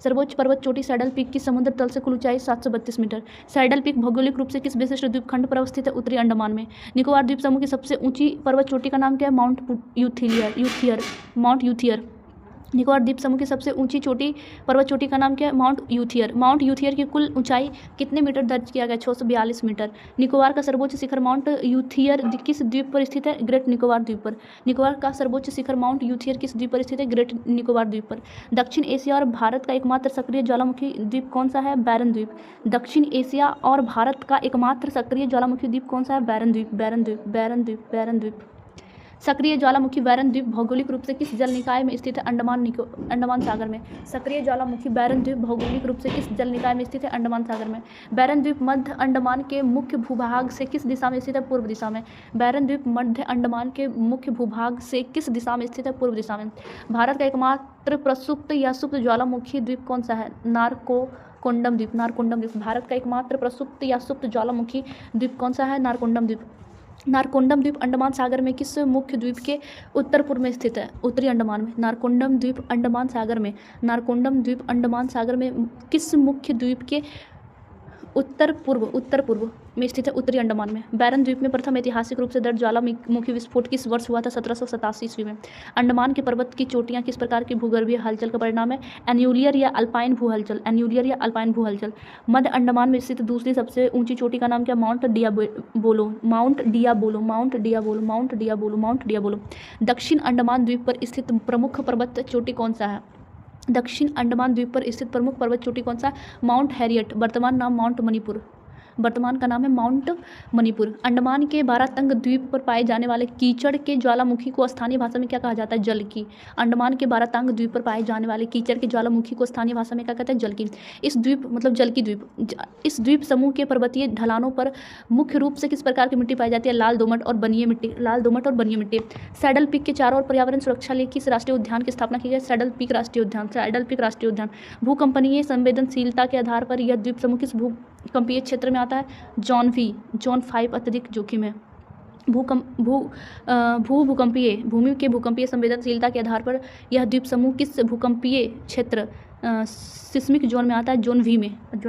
सर्वोच्च पर्वत चोटी सैडल पीक की समुद्र तल से कुल ऊंचाई 732 मीटर। सैडल पीक भौगोलिक रूप से किस विशिष्ट द्वीपखंड पर अवस्थित है? उत्तरी अंडमान में। निकोबार द्वीप समूह की सबसे ऊंची पर्वत चोटी का नाम क्या है? माउंट यूथियर। निकोबार द्वीप समूह की सबसे ऊंची पर्वत चोटी का नाम क्या है? माउंट यूथियर की कुल ऊंचाई कितने मीटर दर्ज किया गया? 642 मीटर। निकोबार का सर्वोच्च शिखर माउंट यूथियर किस द्वीप पर स्थित है? ग्रेट निकोबार द्वीप पर। निकोबार का सर्वोच्च शिखर माउंट यूथियर किस द्वीप पर स्थित है? ग्रेट निकोबार द्वीप पर। दक्षिण एशिया और भारत का एकमात्र सक्रिय ज्वालामुखी द्वीप कौन सा है? बैरन द्वीप। दक्षिण एशिया और भारत का एकमात्र सक्रिय ज्वालामुखी द्वीप कौन सा है? बैरन द्वीप। सक्रिय ज्वालामुखी बैरन द्वीप भौगोलिक रूप से किस जल निकाय में स्थित है? अंडमान सागर में। सक्रिय ज्वालामुखी बैरन द्वीप भौगोलिक रूप से किस जल निकाय में स्थित है? अंडमान सागर में। बैरन द्वीप मध्य अंडमान के मुख्य भूभाग से किस दिशा में स्थित है? पूर्व दिशा में। बैरन द्वीप मध्य अंडमान के मुख्य भूभाग से किस दिशा में स्थित है? पूर्व दिशा में। भारत का एकमात्र प्रसुप्त या सुप्त ज्वालामुखी द्वीप कौन सा है? नारकोंडम द्वीप। भारत का एकमात्र प्रसुप्त या सुप्त ज्वालामुखी द्वीप कौन सा है? नारकोंडम द्वीप अंडमान सागर में किस मुख्य द्वीप के उत्तर पूर्व में स्थित है? उत्तरी अंडमान में। नारकोंडम द्वीप अंडमान सागर में किस मुख्य द्वीप के उत्तर पूर्व में स्थित है? उत्तरी अंडमान में। बैरन द्वीप में प्रथम ऐतिहासिक रूप से दर्ज ज्वालामुखी विस्फोट किस वर्ष हुआ था? 1787 ईस्वी में। अंडमान के पर्वत की चोटियां किस प्रकार की भूगर्भीय हलचल का परिणाम है? एन्यूलियर या अल्पाइन भू हलचल। मध्य अंडमान में स्थित दूसरी सबसे ऊंची चोटी का नाम क्या? माउंट डियाबोलो। दक्षिण अंडमान द्वीप पर स्थित प्रमुख पर्वत चोटी कौन सा है? Mount Harriet. वर्तमान का नाम है माउंट मणिपुर। अंडमान के बारातंग द्वीप पर पाए जाने वाले कीचड़ के ज्वालामुखी को स्थानीय भाषा में क्या कहा जाता है? जलकी। अंडमान के बारातंग द्वीप पर पाए जाने वाले कीचड़ के ज्वालामुखी को स्थानीय भाषा में क्या कहते हैं? जलकी। इस द्वीप समूह के पर्वतीय ढलानों पर मुख्य रूप से किस प्रकार की मिट्टी पाई जाती है? लाल दोमट और बनिए मिट्टी। सैडल पीक के चारों ओर पर्यावरण सुरक्षा लिए किस राष्ट्रीय उद्यान की स्थापना की गई? सैडल पीक राष्ट्रीय उद्यान। भूकंपनीय संवेदनशीलता के आधार पर यह द्वीप समूह किस भूकंपीय क्षेत्र में आता है? जोन 5 अत्यधिक जोखिम है। भूमि के भूकंपीय संवेदनशीलता के आधार पर यह द्वीप समूह किस भूकंपीय क्षेत्र सिस्मिक जोन में आता है? जोन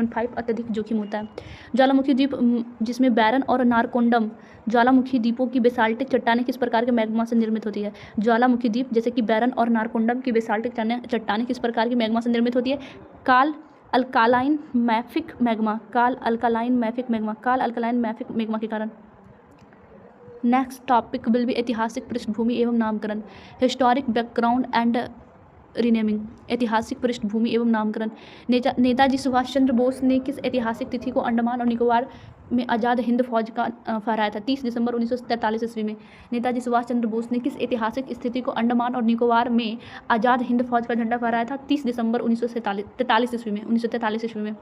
5 अत्यधिक जोखिम होता है। ज्वालामुखी द्वीप जिसमें बैरन और नारकोंडम ज्वालामुखी द्वीपों की बेसाल्टिक चट्टानें किस प्रकार के मैग्मा से निर्मित होती है? ज्वालामुखी द्वीप जैसे कि बैरन और नारकोंडम की बेसाल्टिक चट्टानें किस प्रकार की मैग्मा से निर्मित होती है? काल अल्कालाइन मैफिक मैग्मा के कारण। नेक्स्ट टॉपिक विल बी ऐतिहासिक पृष्ठभूमि एवं नामकरण, हिस्टोरिक बैकग्राउंड एंड रीनेमिंग। ऐतिहासिक पृष्ठभूमि एवं नामकरण। नेताजी सुभाष चंद्र बोस ने किस ऐतिहासिक तिथि को अंडमान और निकोबार में आज़ाद हिंद फौज का फहराया था? 30 दिसंबर 1943 ईस्वी में। नेताजी सुभाष चंद्र बोस ने किस ऐतिहासिक स्थिति को अंडमान और निकोबार में आज़ाद हिंद फौज का झंडा फहराया था? 30 दिसंबर 1943 ईस्वी में।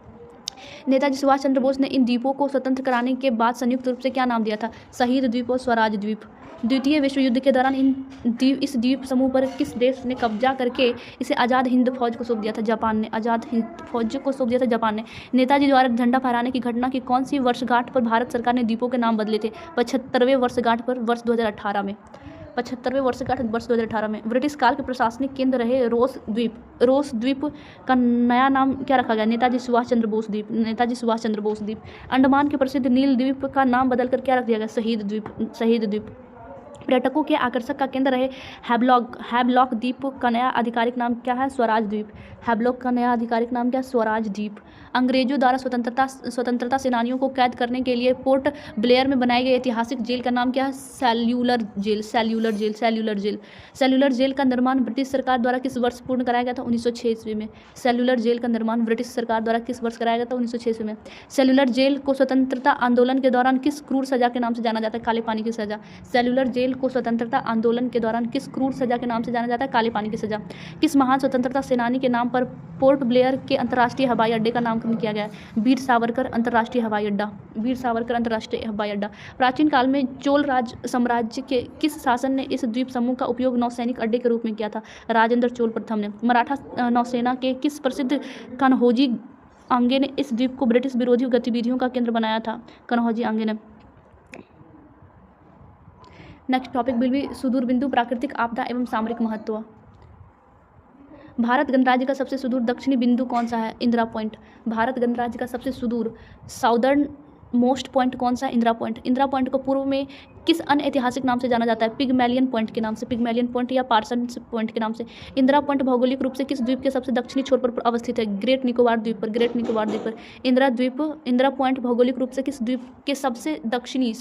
नेताजी सुभाष चंद्र बोस ने इन द्वीपों को स्वतंत्र कराने के बाद संयुक्त रूप से क्या नाम दिया था? शहीद द्वीप और स्वराज द्वीप। द्वितीय विश्व युद्ध के दौरान इस द्वीप समूह पर किस देश ने कब्जा करके इसे आज़ाद हिंद फौज को सौंप दिया था? जापान ने। नेताजी द्वारा झंडा फहराने की घटना की कौन सी वर्षगांठ पर भारत सरकार ने द्वीपों के नाम बदले थे? 75वें वर्षगांठ पर वर्ष 2018 में। 75वें वर्षगांठ वर्ष 2018 में। ब्रिटिश काल के प्रशासनिक केंद्र रहे रोस द्वीप का नया नाम क्या रखा गया? नेताजी सुभाष चंद्र बोस द्वीप। अंडमान के प्रसिद्ध नील द्वीप का नाम बदलकर क्या रख दिया गया? शहीद द्वीप। पर्यटकों के आकर्षक का केंद्र रहे हैवलॉक द्वीप का नया आधिकारिक नाम क्या है? स्वराज द्वीप। हैवलॉक का नया आधिकारिक नाम क्या है? स्वराज द्वीप। अंग्रेजों द्वारा स्वतंत्रता सेनानियों को कैद करने के लिए पोर्ट ब्लेयर में बनाई गई ऐतिहासिक जेल का नाम क्या है? सेल्यूलर जेल का निर्माण ब्रिटिश सरकार द्वारा किस वर्ष पूर्ण कराया गया था? 1906 ईस्वी में। सेल्यूलर जेल का निर्माण ब्रिटिश सरकार द्वारा किस वर्ष कराया गया था? 1906 ईस्वी में। सेल्यूलर जेल को स्वतंत्रता आंदोलन के दौरान किस क्रूर सजा के नाम से जाना जाता है? काले पानी की सजा। सेल्यूलर जेल को स्वतंत्रता आंदोलन के दौरान किस क्रूर सजा के नाम से जाना जाता है? काले पानी की सजा। किस महान स्वतंत्रता सेनानी के नाम पर पोर्ट ब्लेयर के अंतर्राष्ट्रीय हवाई अड्डे का नामकरण किया गया है? वीर सावरकर अंतर्राष्ट्रीय हवाई अड्डा। वीर सावरकर अंतर्राष्ट्रीय हवाई अड्डा। प्राचीन काल में चोल राज साम्राज्य के किस शासन ने इस द्वीप समूह का उपयोग नौसैनिक अड्डे के रूप में किया था? राजेंद्र चोल प्रथम ने। मराठा नौसेना के किस प्रसिद्ध कन्हौजी आंगे ने इस द्वीप को ब्रिटिश विरोधी गतिविधियों का केंद्र बनाया था? कन्हौजी आंगे ने। नेक्स्ट टॉपिक विल बी सुदूर बिंदु, प्राकृतिक आपदा एवं सामरिक महत्व। भारत गणराज्य का सबसे सुदूर दक्षिणी बिंदु कौन सा है? इंदिरा पॉइंट। भारत गणराज्य का सबसे सुदूर साउदर्न मोस्ट पॉइंट कौन सा है? इंदिरा पॉइंट। इंदिरा पॉइंट को पूर्व में किस अन्य ऐतिहासिक नाम से जाना जाता है? पिगमेलियन पॉइंट के नाम से, पिगमेलियन पॉइंट या पार्सन्स पॉइंट के नाम से। इंदिरा पॉइंट भौगोलिक रूप से किस द्वीप के सबसे दक्षिणी छोर पर अवस्थित है? ग्रेट निकोबार द्वीप पर। ग्रेट निकोबार द्वीप पर। इंदिरा पॉइंट भौगोलिक रूप से किस द्वीप के सबसे दक्षिणी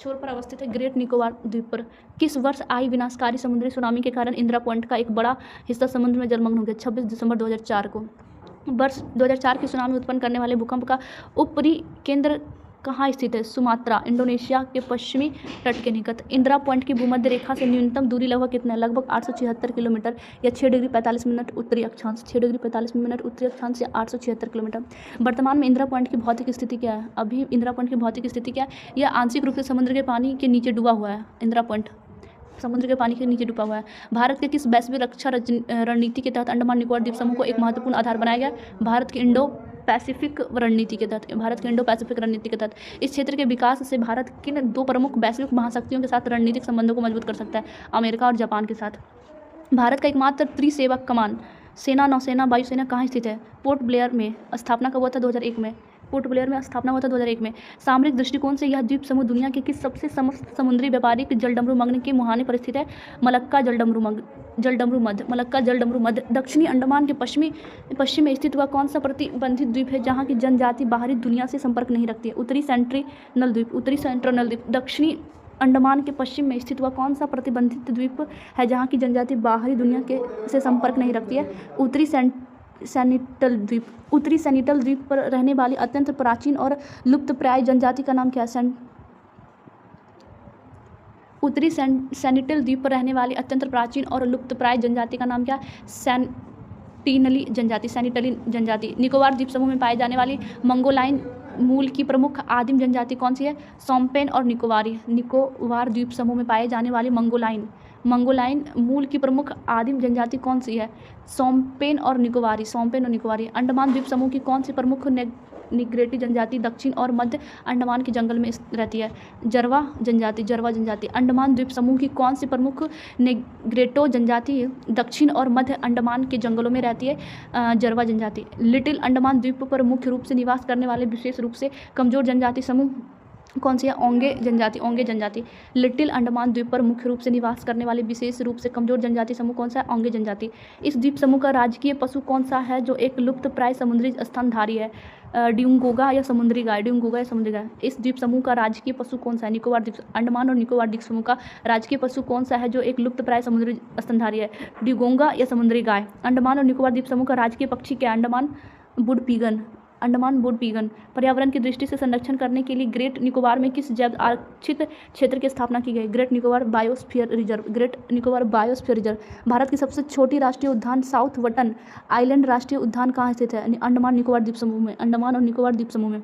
छोर पर अवस्थित है? ग्रेट निकोबार द्वीप पर। किस वर्ष आई विनाशकारी समुद्री सुनामी के कारण इंदिरा पॉइंट का एक बड़ा हिस्सा समुद्र में जलमग्न हो गया? 26 दिसंबर 2004 को। वर्ष 2004 की सुनामी उत्पन्न करने वाले भूकंप का ऊपरी केंद्र कहाँ स्थित है? सुमात्रा, इंडोनेशिया के पश्चिमी तट के निकट। इंदिरा पॉइंट की भूमध्य रेखा से न्यूनतम दूरी लगभग कितना है? लगभग 876 किलोमीटर या 6 डिग्री 45 मिनट उत्तरी अक्षांश। 6 डिग्री 45 मिनट उत्तरी अक्षांश या 876 किलोमीटर। वर्तमान में इंदिरा पॉइंट की भौतिक स्थिति क्या है? अभी इंदिरा पॉइंट की भौतिक स्थिति क्या है? यह आंशिक रूप से समुद्र के पानी के नीचे डूबा हुआ है। इंदिरा पॉइंट समुद्र के पानी के नीचे डूबा हुआ है। भारत के किस वैश्विक रक्षा रणनीति के तहत अंडमान निकोबार द्वीप समूह को एक महत्वपूर्ण आधार बनाया गया? भारत की इंडो पैसिफिक रणनीति के तहत। इस क्षेत्र के विकास से भारत किन दो प्रमुख वैश्विक महाशक्तियों के साथ रणनीतिक संबंधों को मजबूत कर सकता है? अमेरिका और जापान के साथ। भारत का एकमात्र त्रिसेवा कमान सेना, नौसेना, वायुसेना कहाँ स्थित है? पोर्ट ब्लेयर में। स्थापना कब हुआ था? 2001 में। पोर्ट ब्लेयर में स्थापना हुआ था 2001 में। सामरिक दृष्टिकोण से यह द्वीप समूह दुनिया के किस सबसे समुद्री व्यापारिक जलडमरू मग्न के मुहाने पर स्थित है? मलक्का जलडमरू मध्य। दक्षिणी अंडमान के पश्चिम में स्थित हुआ कौन सा प्रतिबंधित द्वीप है जहाँ की जनजाति बाहरी दुनिया से संपर्क नहीं रखती है? उत्तरी सेंट्रल द्वीप। दक्षिणी अंडमान के पश्चिम में स्थित हुआ कौन सा प्रतिबंधित द्वीप है जहाँ की जनजाति बाहरी दुनिया से संपर्क नहीं रखती है? उत्तरी सैनिटल द्वीप पर रहने वाली अत्यंत प्राचीन और लुप्तप्राय जनजाति का नाम क्या है? उत्तरी सैनिटल द्वीप पर रहने वाली अत्यंत प्राचीन और लुप्तप्राय जनजाति का नाम क्या है? सैनिटली जनजाति। निकोबार द्वीप समूह में पाए जाने वाली मंगोलाइन मूल की प्रमुख आदिम जनजाति कौन सी है? सोम्पेन और निकोबारी। निकोबार द्वीप समूह में पाए जाने वाली मंगोलाइन मूल की प्रमुख आदिम जनजाति कौन सी है? सोम्पेन और निकोबारी। अंडमान द्वीप समूह की कौन सी प्रमुख निग्रेटी जनजाति दक्षिण और मध्य अंडमान के जंगल में रहती है? जरवा जनजाति। अंडमान द्वीप समूह की कौन सी प्रमुख निग्रेटो जनजाति दक्षिण और मध्य अंडमान के जंगलों में रहती है? जरवा जनजाति। लिटिल अंडमान द्वीप पर मुख्य रूप से निवास करने वाले विशेष रूप से कमजोर जनजाति समूह कौन सी है? ओंगे जनजाति। लिटिल अंडमान द्वीप पर मुख्य रूप से निवास करने वाले विशेष रूप से कमजोर जनजाति समूह कौन सा है? ओंगे जनजाति। इस द्वीप समूह का राजकीय पशु कौन सा है जो एक लुप्तप्राय समुद्री स्तनधारी है? ड्यूंगोगा या समुद्री गाय। इस द्वीप समूह का राजकीय पशु कौन सा है? अंडमान और निकोबार द्वीप समूह का राजकीय पशु कौन सा है जो एक लुप्तप्राय समुद्री स्तनधारी है? ड्यूगोंगा या समुद्री गाय। अंडमान और निकोबार द्वीप समूह का राजकीय पक्षी क्या है? Andaman would pigeon. पर्यावरण की दृष्टि से संरक्षण करने के लिए ग्रेट निकोबार में किस जैव आरक्षित क्षेत्र की स्थापना की गई? Great Nicobar biosphere reserve. Bharat की सबसे छोटी राष्ट्रीय उद्यान साउथ वटन आइलैंड राष्ट्रीय उद्यान कहाँ स्थित है? अंडमान और निकोबार द्वीप समूह में।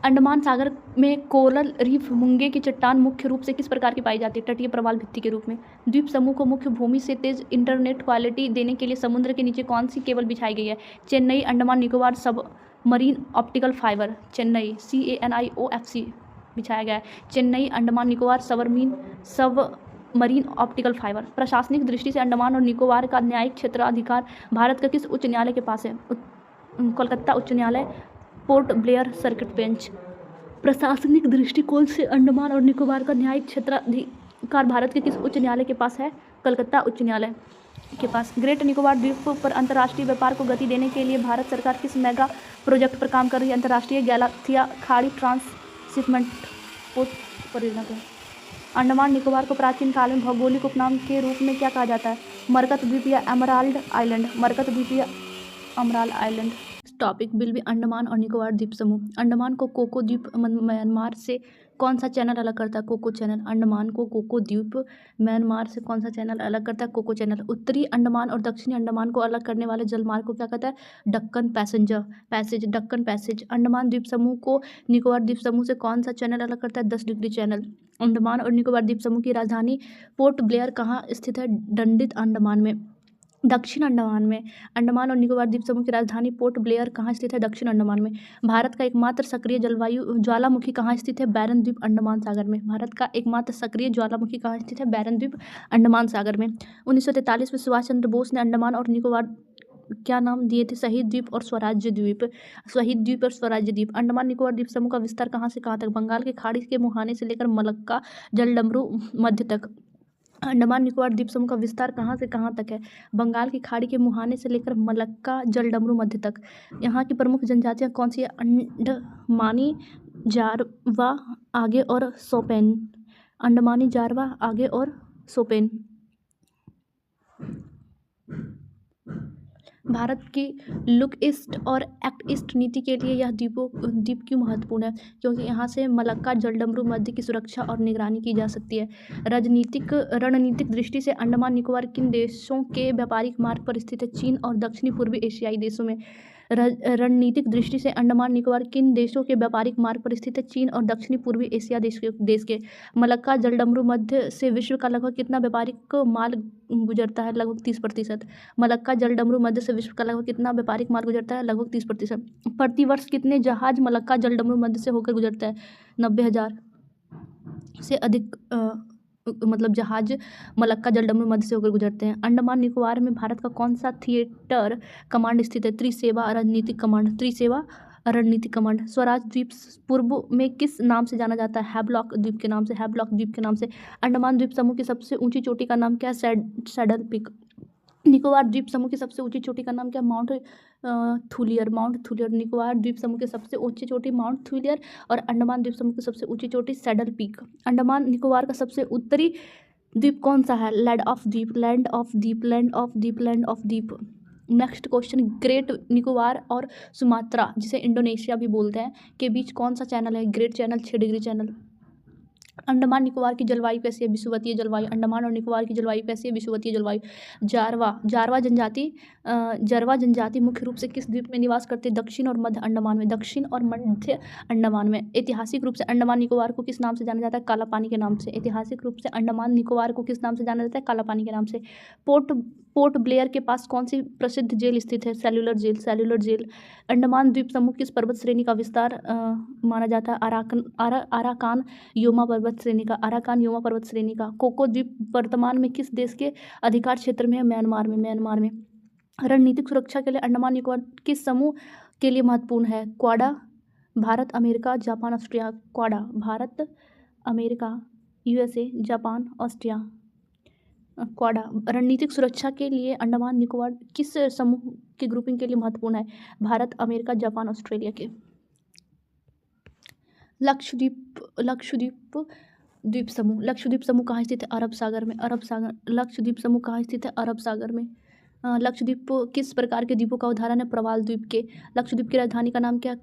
अंडमान सागर में कोरल रीफ मूंगे की चट्टान मुख्य रूप से किस प्रकार की पाई जाती है? तटीय प्रवाल भित्ति के रूप में। द्वीप समूह को मुख्य भूमि से तेज इंटरनेट क्वालिटी देने के लिए समुद्र के नीचे कौन सी केबल बिछाई गई है? चेन्नई अंडमान निकोबार सब marine optical fibre. Chennai CANIOFC बिछाया गया है। चेन्नई अंडमान निकोबार सब मरीन ऑप्टिकल फाइबर। प्रशासनिक दृष्टि से अंडमान और निकोबार का न्यायिक क्षेत्राधिकार भारत का किस उच्च न्यायालय के पास है? कोलकाता उच्च न्यायालय, पोर्ट ब्लेयर सर्किट बेंच। प्रशासनिक दृष्टिकोण से अंडमान और निकोबार का न्यायिक क्षेत्राधिकार भारत के किस उच्च न्यायालय के पास है? कलकत्ता उच्च न्यायालय के पास। ग्रेट निकोबार द्वीप पर अंतर्राष्ट्रीय व्यापार को गति देने के लिए भारत सरकार किस मेगा प्रोजेक्ट पर काम कर रही है? अंतर्राष्ट्रीय गैलाथिया खाड़ी ट्रांसशिपमेंट परियोजना पर। अंडमान निकोबार को प्राचीन काल में भौगोलिक उपनाम के रूप में क्या कहा जाता है? मरकत द्वीप या एमराल्ड आइलैंड। मरकत द्वीप या emerald island. Topic will B Andaman और निकोबार द्वीप समूह। अंडमान को कोको द्वीप म्यांमार से कौन सा चैनल अलग करता है? Coco channel. अंडमान को कोको द्वीप म्यांमार से कौन सा चैनल अलग करता है? Coco channel. उत्तरी अंडमान और दक्षिणी अंडमान को अलग करने वाले जलमार्ग को क्या कहता है? डक्कन पैसेज। डक्कन पैसेज। अंडमान द्वीप समूह को निकोबार द्वीप समूह से कौन सा चैनल अलग करता है? 10 डिग्री चैनल। अंडमान और निकोबार द्वीप समूह की राजधानी पोर्ट ब्लेयर कहाँ स्थित है? दंडित अंडमान में। दक्षिण अंडमान में। अंडमान और निकोबार द्वीप समूह की राजधानी पोर्ट ब्लेयर कहाँ स्थित है? दक्षिण अंडमान में। भारत का एकमात्र सक्रिय जलवायु ज्वालामुखी कहाँ स्थित है? बैरन द्वीप अंडमान सागर में। भारत का एकमात्र सक्रिय ज्वालामुखी कहाँ स्थित है? बैरन द्वीप अंडमान सागर में। 1943 में सुभाष चंद्र बोस ने अंडमान और निकोबार क्या नाम दिए थे? शहीद द्वीप और स्वराज्य द्वीप। शहीद द्वीप और स्वराज्य द्वीप। अंडमान निकोबार द्वीप समूह का विस्तार कहाँ से कहाँ तक? बंगाल की खाड़ी के मुहाने से लेकर मलक्का जलडमरू मध्य तक। अंडमान निकोबार द्वीप समूह का विस्तार कहाँ से कहाँ तक है? बंगाल की खाड़ी के मुहाने से लेकर मलक्का जलडमरू मध्य तक। यहाँ की प्रमुख जनजातियाँ कौन सी है? अंडमानी, जारवा, आगे और सोपेन। अंडमानी, जारवा, आगे और सोपेन। भारत की लुक ईस्ट और एक्ट ईस्ट नीति के लिए यह द्वीप क्यों महत्वपूर्ण है? क्योंकि यहाँ से मलक्का जलडमरू मध्य की सुरक्षा और निगरानी की जा सकती है। रणनीतिक दृष्टि से अंडमान निकोबार किन देशों के व्यापारिक मार्ग पर स्थित है? चीन और दक्षिणी पूर्वी एशियाई देशों में। रणनीतिक दृष्टि से अंडमान निकोबार किन देशों के व्यापारिक मार्ग पर स्थित है? चीन और दक्षिणी पूर्वी एशिया देश के। मलक्का जलडमरू मध्य से विश्व का लगभग कितना व्यापारिक माल गुजरता है? लगभग 30%। मलक्का जलडमरू मध्य से विश्व का लगभग कितना व्यापारिक माल गुजरता है? लगभग 30%। प्रतिवर्ष कितने जहाज मलक्का जलडमरू मध्य से होकर गुजरता है? 90,000 से अधिक जहाज मलक्का जलडमरू मध्य से होकर गुजरते हैं। अंडमान निकोबार में भारत का कौन सा थिएटर कमांड स्थित है? त्रिसेवा रणनीतिक कमांड। स्वराज द्वीप पूर्व में किस नाम से जाना जाता है? हैवलॉक द्वीप के नाम से। अंडमान द्वीप समूह की सबसे ऊंची चोटी का नाम क्या है? Saddle peak. निकोबार द्वीप समूह की सबसे ऊंची चोटी का नाम क्या? माउंट थूलियर। निकोबार द्वीप समूह की सबसे ऊंची चोटी माउंट थूलियर और अंडमान द्वीप समूह की सबसे ऊंची चोटी सैडल पीक। अंडमान निकोबार का सबसे उत्तरी द्वीप कौन सा है? लैंड ऑफ द्वीप। नेक्स्ट क्वेश्चन, ग्रेट निकोबार और सुमात्रा, जिसे इंडोनेशिया भी बोलते हैं, के बीच कौन सा चैनल है? Great channel, 6 degree channel. Andaman Nicobar की जलवायु कैसी है? विषुवतीय जलवायु। अंडमान और निकोबार की जलवायु कैसी है? विषुवतीय जलवायु। जारवा जनजाति मुख्य रूप से किस द्वीप में निवास करते हैं? दक्षिण और मध्य अंडमान में। ऐतिहासिक रूप से अंडमान निकोबार को किस नाम से जाना जाता है? काला पानी के नाम से। ऐतिहासिक रूप से अंडमान निकोबार को किस नाम से जाना जाता है? काला पानी के नाम से। पोर्ट ब्लेयर के पास कौन सी प्रसिद्ध जेल स्थित है? Cellular jail. अंडमान द्वीप समूह किस पर्वत श्रेणी का विस्तार माना जाता है? आराकान योमा पर्वत श्रेणी का। कोको द्वीप वर्तमान में किस देश के अधिकार क्षेत्र में है? म्यांमार में। रणनीतिक सुरक्षा के लिए अंडमान निकोबार किस समूह के लिए महत्वपूर्ण है? Quad. Bharat, America, Japan, Austria. Quad. Bharat, America, USA, Japan, Austria. Quad. रणनीतिक सुरक्षा के लिए अंडमान निकोबार किस समूह की ग्रुपिंग के लिए महत्वपूर्ण है? भारत, अमेरिका, जापान, ऑस्ट्रेलिया के। लक्षद्वीप द्वीप समूह कहाँ स्थित है? अरब सागर में। लक्षद्वीप समूह कहाँ स्थित है? अरब सागर में। लक्षद्वीप किस प्रकार के द्वीपों का उदाहरण है? प्रवाल द्वीप के। लक्षद्वीप की राजधानी का नाम क्या है?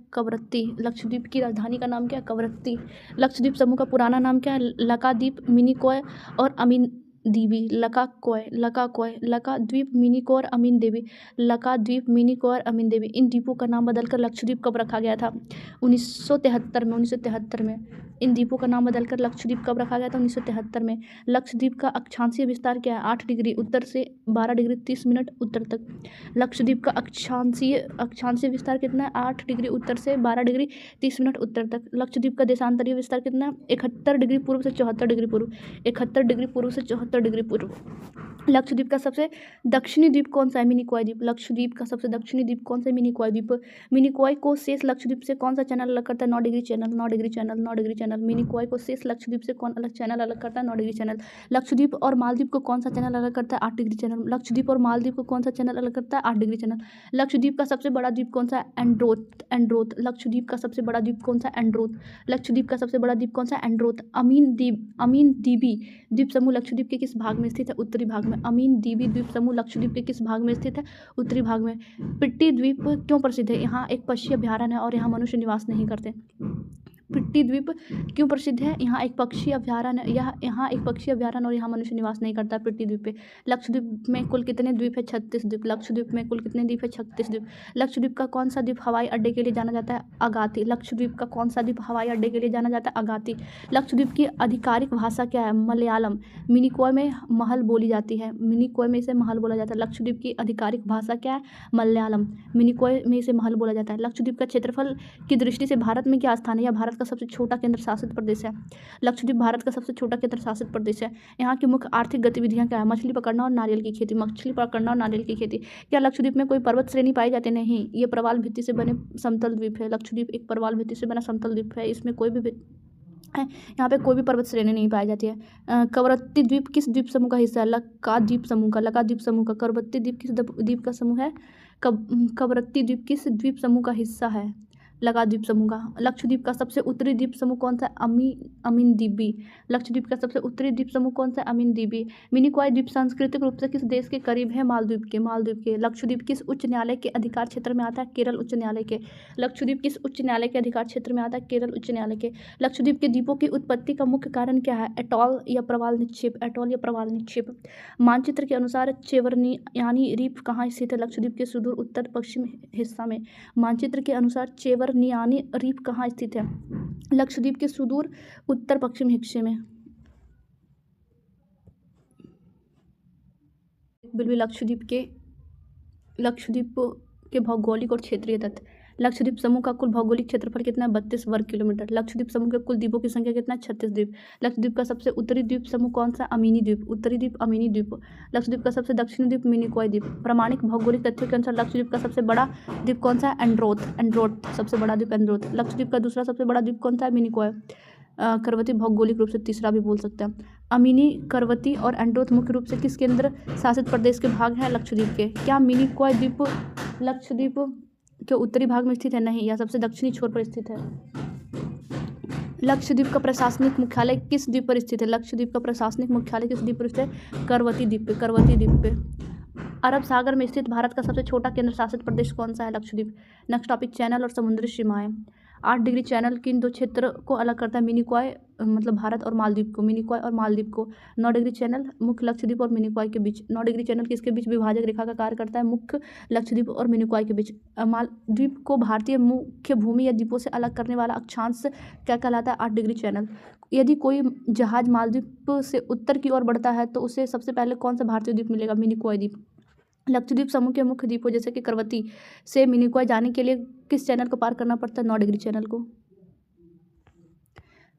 कवरत्ती। लक्षद्वीप समूह का पुराना नाम क्या है? लकाद्वीप, मिनिकॉय और अमीन देवी। लकाद्वीप, मिनिकॉय और अमीन देवी। इन द्वीपों का नाम बदलकर लक्षद्वीप कब रखा गया था? 1973 में। इन द्वीपों का नाम बदलकर लक्षद्वीप कब रखा गया था? 1973 में। लक्षद्वीप का अक्षांशीय विस्तार क्या है? 8 डिग्री उत्तर से 12 डिग्री 30 मिनट उत्तर तक। लक्षद्वीप का अक्षांशीय विस्तार कितना है? 8 डिग्री उत्तर से 12 डिग्री 30 मिनट उत्तर तक। लक्षद्वीप का देशांतरीय विस्तार कितना है? 71 डिग्री पूर्व से 74 डिग्री पूर्व। लक्षद्वीप का सबसे दक्षिणी द्वीप कौन सा है? मिनिकॉय द्वीप। लक्षद्वीप का सबसे दक्षिणी द्वीप कौन सा है? मिनिकॉय द्वीप। मिनिकॉय को शेष लक्षद्वीप से कौन सा चैनल अलग करता है? 9 degree channel. 9 degree channel. 9 degree channel. Minicoy को शेष लक्षद्वीप से कौन अलग चैनल अलग करता है? 9 डिग्री चैनल। लक्षद्वीप और मालदीव को कौन सा चैनल अलग करता है? 8 डिग्री चैनल। लक्षद्वीप और मालदीव को कौन सा चैनल अलग करता है? 8 डिग्री चैनल। लक्षद्वीप का सबसे बड़ा द्वीप कौन सा है? एंड्रोथ। एंड्रोथ। लक्षद्वीप का सबसे बड़ा द्वीप कौन सा है? एंड्रोथ। लक्षद्वीप का सबसे बड़ा द्वीप कौन सा है? एंड्रोथ। अमीन द्वीबी द्वीप समूह लक्षद्वीप के किस भाग में स्थित है? उत्तरी भाग में। अमीन द्वीबी द्वीप समूह लक्षद्वीप के किस भाग में स्थित है? उत्तरी भाग में। पिट्टी द्वीप क्यों प्रसिद्ध है? यहाँ एक पक्षी अभ्यारण्य है और यहाँ मनुष्य निवास नहीं करते। पिट्टी द्वीप क्यों प्रसिद्ध है? यहाँ एक पक्षी अभ्यारण्य और यहाँ मनुष्य निवास नहीं करता है पिट्टी द्वीप पे। लक्षद्वीप में कुल कितने द्वीप है? 36 द्वीप। लक्षद्वीप में कुल कितने द्वीप है? 36 द्वीप। लक्षद्वीप का कौन सा द्वीप हवाई अड्डे के लिए जाना जाता है? अगाती। लक्षद्वीप का कौन सा द्वीप हवाई अड्डे के लिए जाना जाता है? अगाती। लक्षद्वीप की आधिकारिक भाषा क्या है? मलयालम। मिनिकॉय में महल बोली जाती है। मिनिकॉय में इसे महल बोला जाता है। लक्षद्वीप की आधिकारिक भाषा क्या है? मलयालम। मिनिकॉय में इसे महल बोला जाता है। लक्षद्वीप का क्षेत्रफल की दृष्टि से भारत में क्या स्थान है? या भारत का सबसे छोटा केंद्र शासित प्रदेश है। लक्षद्वीप भारत का सबसे छोटा केंद्र शासित प्रदेश है। यहाँ की मुख्य आर्थिक गतिविधियाँ क्या है? मछली पकड़ना और नारियल की खेती। मछली पकड़ना और नारियल की खेती। क्या लक्षद्वीप में कोई पर्वत श्रेणी पाई जाती? नहीं, ये प्रवाल भित्ति से बने समतल द्वीप है। लक्षद्वीप एक प्रवाल भित्ति से बना समतल द्वीप है। इसमें कोई भी है, यहाँ पे कोई भी पर्वत श्रेणी नहीं पाई जाती है। कवरत्ती द्वीप किस द्वीप समूह का हिस्सा है? लक्षद्वीप समूह का। लक्षद्वीप समूह का। कवरत्ती द्वीप किस द्वीप का समूह है? कवरत्ती द्वीप किस द्वीप समूह का हिस्सा है? लक्षद्वीप समूह का। लक्षद्वीप का सबसे उत्तरी द्वीप समूह कौन सा है? अमीन द्वीपी। लक्षद्वीप का सबसे उत्तरी द्वीप समूह कौन सा है? अमीन द्वीपी। मिनिकॉय द्वीप सांस्कृतिक रूप से किस देश के करीब है? मालदीव के। लक्षद्वीप किस उच्च न्यायालय के अधिकार क्षेत्र में आता है? केरल उच्च न्यायालय के। लक्षद्वीप किस उच्च न्यायालय के अधिकार क्षेत्र में आता है? केरल उच्च न्यायालय के। लक्षद्वीप के द्वीपों की उत्पत्ति का मुख्य कारण क्या है? एटॉल या प्रवाल निक्षेप। मानचित्र के अनुसार चेवरनियानी द्वीप कहाँ स्थित है? लक्षद्वीप के सुदूर उत्तर पश्चिम हिस्सा में। मानचित्र के अनुसार चेवरनियानी द्वीप कहाँ स्थित है? लक्षद्वीप के सुदूर उत्तर पश्चिम हिस्से में। लक्षद्वीप के भौगोलिक और क्षेत्रीय तथ्य। लक्षद्वीप समूह का कुल भौगोलिक क्षेत्रफल कितना है? 32 वर्ग किलोमीटर। लक्षद्वीप समूह के कुल द्वीपों की संख्या कितना है? 36 द्वीप। लक्षद्वीप का सबसे उत्तरी द्वीप समूह कौन सा? अमीनी द्वीप। उत्तरी द्वीप अमीनी द्वीप। लक्षद्वीप का सबसे दक्षिणी द्वीप मिनिकॉय द्वीप। प्रमाणिक भौगोलिक तथ्यों के अनुसार लक्षद्वीप का सबसे बड़ा द्वीप कौन सा है? एंड्रोथ। सबसे बड़ा द्वीप एंड्रोथ। लक्षद्वीप का दूसरा सबसे बड़ा द्वीप कौन सा है? मिनिकॉय। करवती भौगोलिक रूप से तीसरा भी बोल सकते हैं। अमीनी, करवती और एंड्रोथ मुख्य रूप से किस केंद्र शासित प्रदेश के भाग हैं? लक्षद्वीप के। क्या मिनिकॉय द्वीप लक्षद्वीप के उत्तरी भाग में स्थित है? नहीं, यह सबसे दक्षिणी छोर पर स्थित है। लक्षद्वीप का प्रशासनिक मुख्यालय किस द्वीप पर स्थित है? लक्षद्वीप का प्रशासनिक मुख्यालय किस द्वीप पर स्थित है? करवती द्वीप पे। अरब सागर में स्थित भारत का सबसे छोटा केंद्र शासित प्रदेश कौन सा है? लक्षद्वीप। नेक्स्ट टॉपिक, चैनल और समुद्री सीमाएं। 8 डिग्री चैनल किन दो क्षेत्र को अलग करता है? मिनिकॉय मतलब भारत और मालदीव को। मिनिकॉय और मालदीव को। 9 डिग्री चैनल मुख्य लक्षद्वीप और मिनिकॉय के बीच। 9 डिग्री चैनल किसके बीच विभाजक रेखा का कार्य करता है? मुख्य लक्षद्वीप और मिनिकॉय के बीच। मालदीव को भारतीय मुख्य भूमि या द्वीपों से अलग करने वाला अक्षांश क्या कहलाता है? 8 डिग्री चैनल। यदि कोई जहाज मालदीव से उत्तर की ओर बढ़ता है तो उसे सबसे पहले कौन सा भारतीय द्वीप मिलेगा? मिनिकॉय द्वीप। लक्षद्वीप समूह के मुख्य द्वीपों जैसे कि करवती से मिनिकॉय जाने के लिए किस चैनल को पार करना पड़ता है? 9 डिग्री चैनल को।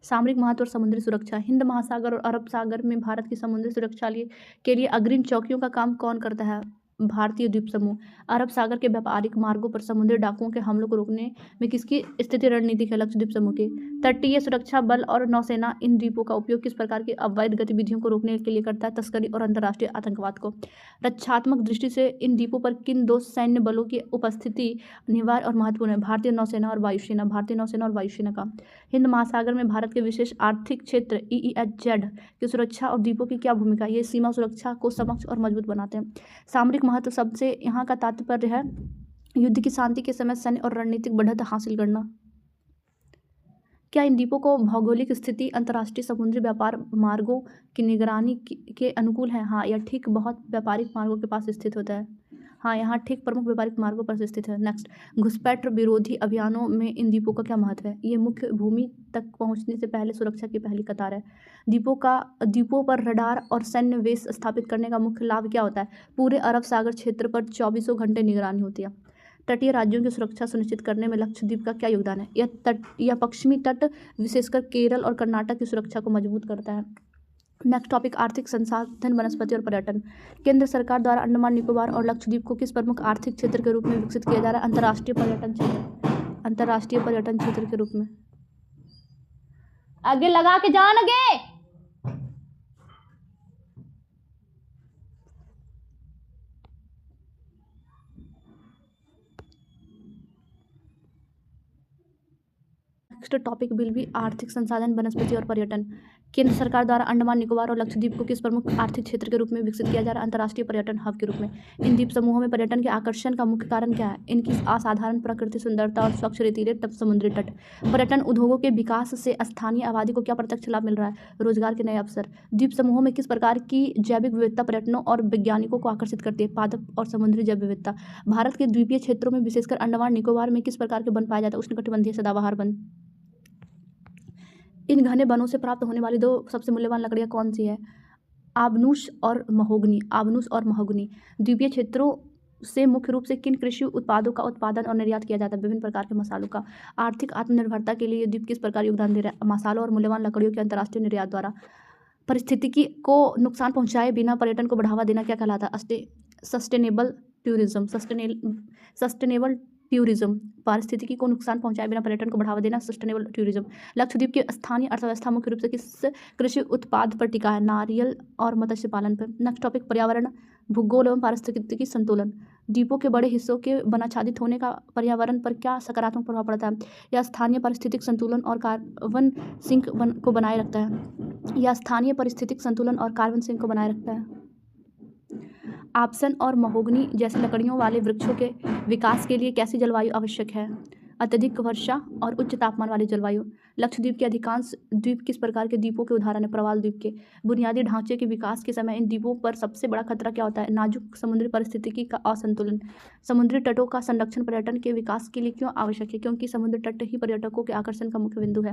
सामरिक महत्व और समुद्री सुरक्षा। हिंद महासागर और अरब सागर में भारत की समुद्री सुरक्षा के लिए अग्रिम चौकियों का काम कौन करता है? भारतीय द्वीप समूह। अरब सागर के व्यापारिक मार्गों पर समुद्री डाकुओं के हमलों को रोकने में किसकी स्थिति रणनीतिक है? लक्षद्वीप समूह की। तटीय सुरक्षा बल और नौसेना इन द्वीपों का उपयोग किस प्रकार की अवैध गतिविधियों को रोकने के लिए करता है? तस्करी और अंतर्राष्ट्रीय आतंकवाद को। रक्षात्मक दृष्टि से इन द्वीपों पर किन दो सैन्य बलों की उपस्थिति अनिवार्य और महत्वपूर्ण है? भारतीय नौसेना और वायुसेना का। हिंद महासागर में भारत के विशेष आर्थिक क्षेत्र EEZ की सुरक्षा और द्वीपों की क्या भूमिका है? ये सीमा सुरक्षा को सक्षम और मजबूत बनाते हैं। सामरिक महत्व शब्द से यहाँ का तात्पर्य है युद्ध की शांति के समय सैन्य और रणनीतिक बढ़त हासिल करना। क्या इन द्वीपों को भौगोलिक स्थिति अंतर्राष्ट्रीय समुद्री व्यापार मार्गों की निगरानी के अनुकूल है? हाँ, यह ठीक बहुत व्यापारिक मार्गों के पास स्थित होता है। हाँ, यहाँ ठीक प्रमुख व्यापारिक मार्गों पर स्थित है। नेक्स्ट, घुसपैठ विरोधी अभियानों में इन द्वीपों का क्या महत्व है? ये मुख्य भूमि तक पहुँचने से पहले सुरक्षा की पहली कतार है। द्वीपों पर रडार और सैन्य बेस स्थापित करने का मुख्य लाभ क्या होता है? पूरे अरब सागर क्षेत्र पर 24 घंटे निगरानी होती है। तटीय राज्यों की सुरक्षा सुनिश्चित करने में लक्षद्वीप का क्या योगदान है? यह पश्चिमी तट विशेषकर केरल और कर्नाटक की सुरक्षा को मजबूत करता है। नेक्स्ट टॉपिक आर्थिक संसाधन, वनस्पति और पर्यटन। केंद्र सरकार द्वारा अंडमान निकोबार और लक्षद्वीप को किस प्रमुख आर्थिक क्षेत्र के रूप में विकसित किया जा रहा है? अंतर्राष्ट्रीय पर्यटन क्षेत्र, अंतर्राष्ट्रीय पर्यटन क्षेत्र के रूप में। आगे लगा के जान आगे। नेक्स्ट टॉपिक विल बी आर्थिक संसाधन, वनस्पति और पर्यटन। केंद्र सरकार द्वारा अंडमान निकोबार और लक्षद्वीप को किस प्रमुख आर्थिक क्षेत्र के रूप में विकसित किया जा रहा है? अंतर्राष्ट्रीय पर्यटन हब के रूप में। इन द्वीप समूहों में पर्यटन के आकर्षण का मुख्य कारण क्या है? इनकी असाधारण प्रकृति सुंदरता और स्वच्छ रेतीले समुद्री तट। पर्यटन उद्योगों के विकास से स्थानीय आबादी को क्या प्रत्यक्ष लाभ मिल रहा है? रोजगार के नए अवसर। द्वीप समूहों में किस प्रकार की जैविक विविधता पर्यटकों और वैज्ञानिकों को आकर्षित करती है? पादप और समुद्री जैव विविधता। भारत के द्वीपीय क्षेत्रों में विशेषकर अंडमान निकोबार में किस प्रकार के वन पाए जाते हैं? उष्णकटिबंधीय सदाबहार वन। इन घने वनों से प्राप्त होने वाली दो सबसे मूल्यवान लकड़ियाँ कौन सी है? आबनूस और महोगनी। आबनूस और महोगनी। द्वीपीय क्षेत्रों से मुख्य रूप से किन कृषि उत्पादों का उत्पादन और निर्यात किया जाता है? विभिन्न प्रकार के मसालों का। आर्थिक आत्मनिर्भरता के लिए ये द्वीप किस प्रकार योगदान दे रहा है? मसालों और मूल्यवान लकड़ियों के अंतर्राष्ट्रीय निर्यात द्वारा। पारिस्थितिकी को नुकसान पहुंचाए बिना पर्यटन को बढ़ावा देना क्या कहलाता है? Sustainable tourism. Sustainable tourism. पारिस्थितिकी को नुकसान पहुंचाए बिना पर्यटन को बढ़ावा देना सस्टेनेबल टूरिज्म। लक्षद्वीप की स्थानीय अर्थव्यवस्था मुख्य रूप से किस कृषि उत्पाद पर टिका है? नारियल और मत्स्य पालन पर। नेक्स्ट टॉपिक पर्यावरण, भूगोल एवं पारिस्थितिकी संतुलन। द्वीपों के बड़े हिस्सों के वनाच्छादित होने का पर्यावरण पर क्या सकारात्मक प्रभाव पड़ता है? यह स्थानीय पारिस्थितिक संतुलन और कार्बन सिंक को बनाए रखता है। यह स्थानीय पारिस्थितिक संतुलन और कार्बन सिंक को बनाए रखता है। आपसन और महोगनी जैसे लकड़ियों वाले वृक्षों के विकास के लिए कैसी जलवायु आवश्यक है? अत्यधिक वर्षा और उच्च तापमान वाली जलवायु। लक्षद्वीप के अधिकांश द्वीप किस प्रकार के द्वीपों के उदाहरण है? प्रवाल द्वीप के। बुनियादी ढांचे के विकास के समय इन द्वीपों पर सबसे बड़ा खतरा क्या होता है? नाजुक समुद्री पारिस्थितिकी का असंतुलन। समुद्री तटों का संरक्षण पर्यटन के विकास के लिए क्यों आवश्यक है? क्योंकि समुद्र तट ही पर्यटकों के आकर्षण का मुख्य बिंदु है।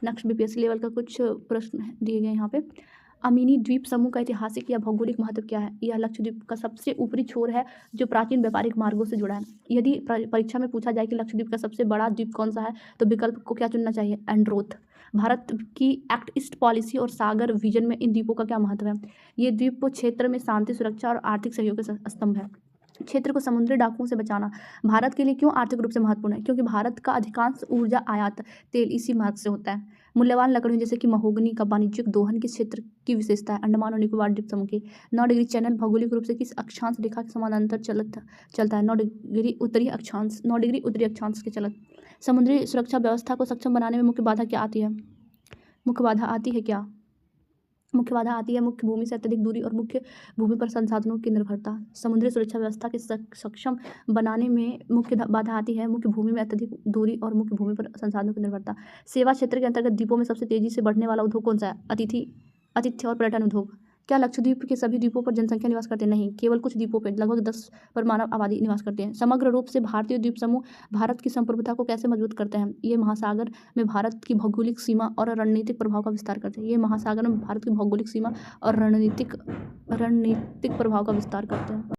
नेक्स्ट बीपीएससी लेवल का कुछ प्रश्न दिए गए यहाँ पे। अमीनी द्वीप समूह का ऐतिहासिक या भौगोलिक महत्व क्या है? यह लक्षद्वीप का सबसे ऊपरी छोर है जो प्राचीन व्यापारिक मार्गों से जुड़ा है। यदि परीक्षा में पूछा जाए कि लक्षद्वीप का सबसे बड़ा द्वीप कौन सा है तो विकल्प को क्या चुनना चाहिए? एंड्रोथ। भारत की एक्ट ईस्ट पॉलिसी और सागर विजन में इन द्वीपों का क्या महत्व है? ये द्वीप क्षेत्र में शांति, सुरक्षा और आर्थिक सहयोग के स्तंभ है। क्षेत्र को समुद्री डाकुओं से बचाना भारत के लिए क्यों आर्थिक रूप से महत्वपूर्ण है? क्योंकि भारत का अधिकांश ऊर्जा आयात तेल इसी मार्ग से होता है। मूल्यवान लकड़ियों जैसे कि महोगनी का वाणिज्यिक दोहन किस क्षेत्र की विशेषता है? अंडमान और निकोबार द्वीप समूह की। 9 डिग्री चैनल भौगोलिक रूप से किस अक्षांश रेखा के समानांतर चलता है? 9 डिग्री उत्तरी अक्षांश। 9 डिग्री उत्तरी अक्षांश के चलत। समुद्री सुरक्षा व्यवस्था को सक्षम बनाने में मुख्य बाधा क्या आती है? मुख्य बाधा आती है क्या? मुख्य बाधा आती है मुख्य भूमि से अत्यधिक दूरी और मुख्य भूमि पर संसाधनों की निर्भरता। समुद्री सुरक्षा व्यवस्था के सक्षम बनाने में मुख्य बाधा आती है मुख्य भूमि में अत्यधिक दूरी और मुख्य भूमि पर संसाधनों की निर्भरता। सेवा क्षेत्र के अंतर्गत द्वीपों में सबसे तेजी से बढ़ने वाला उद्योग कौन सा है? आतिथ्य और पर्यटन उद्योग। क्या लक्षद्वीप के सभी द्वीपों पर जनसंख्या निवास करते हैं? नहीं, केवल कुछ द्वीपों पर लगभग 10 पर मानव आबादी निवास करते हैं। समग्र रूप से भारतीय द्वीप समूह भारत की संप्रभुता को कैसे मजबूत करते हैं? ये महासागर में भारत की भौगोलिक सीमा और रणनीतिक प्रभाव का विस्तार करते हैं। ये महासागर में भारत की भौगोलिक सीमा और रणनीतिक प्रभाव का विस्तार करते हैं।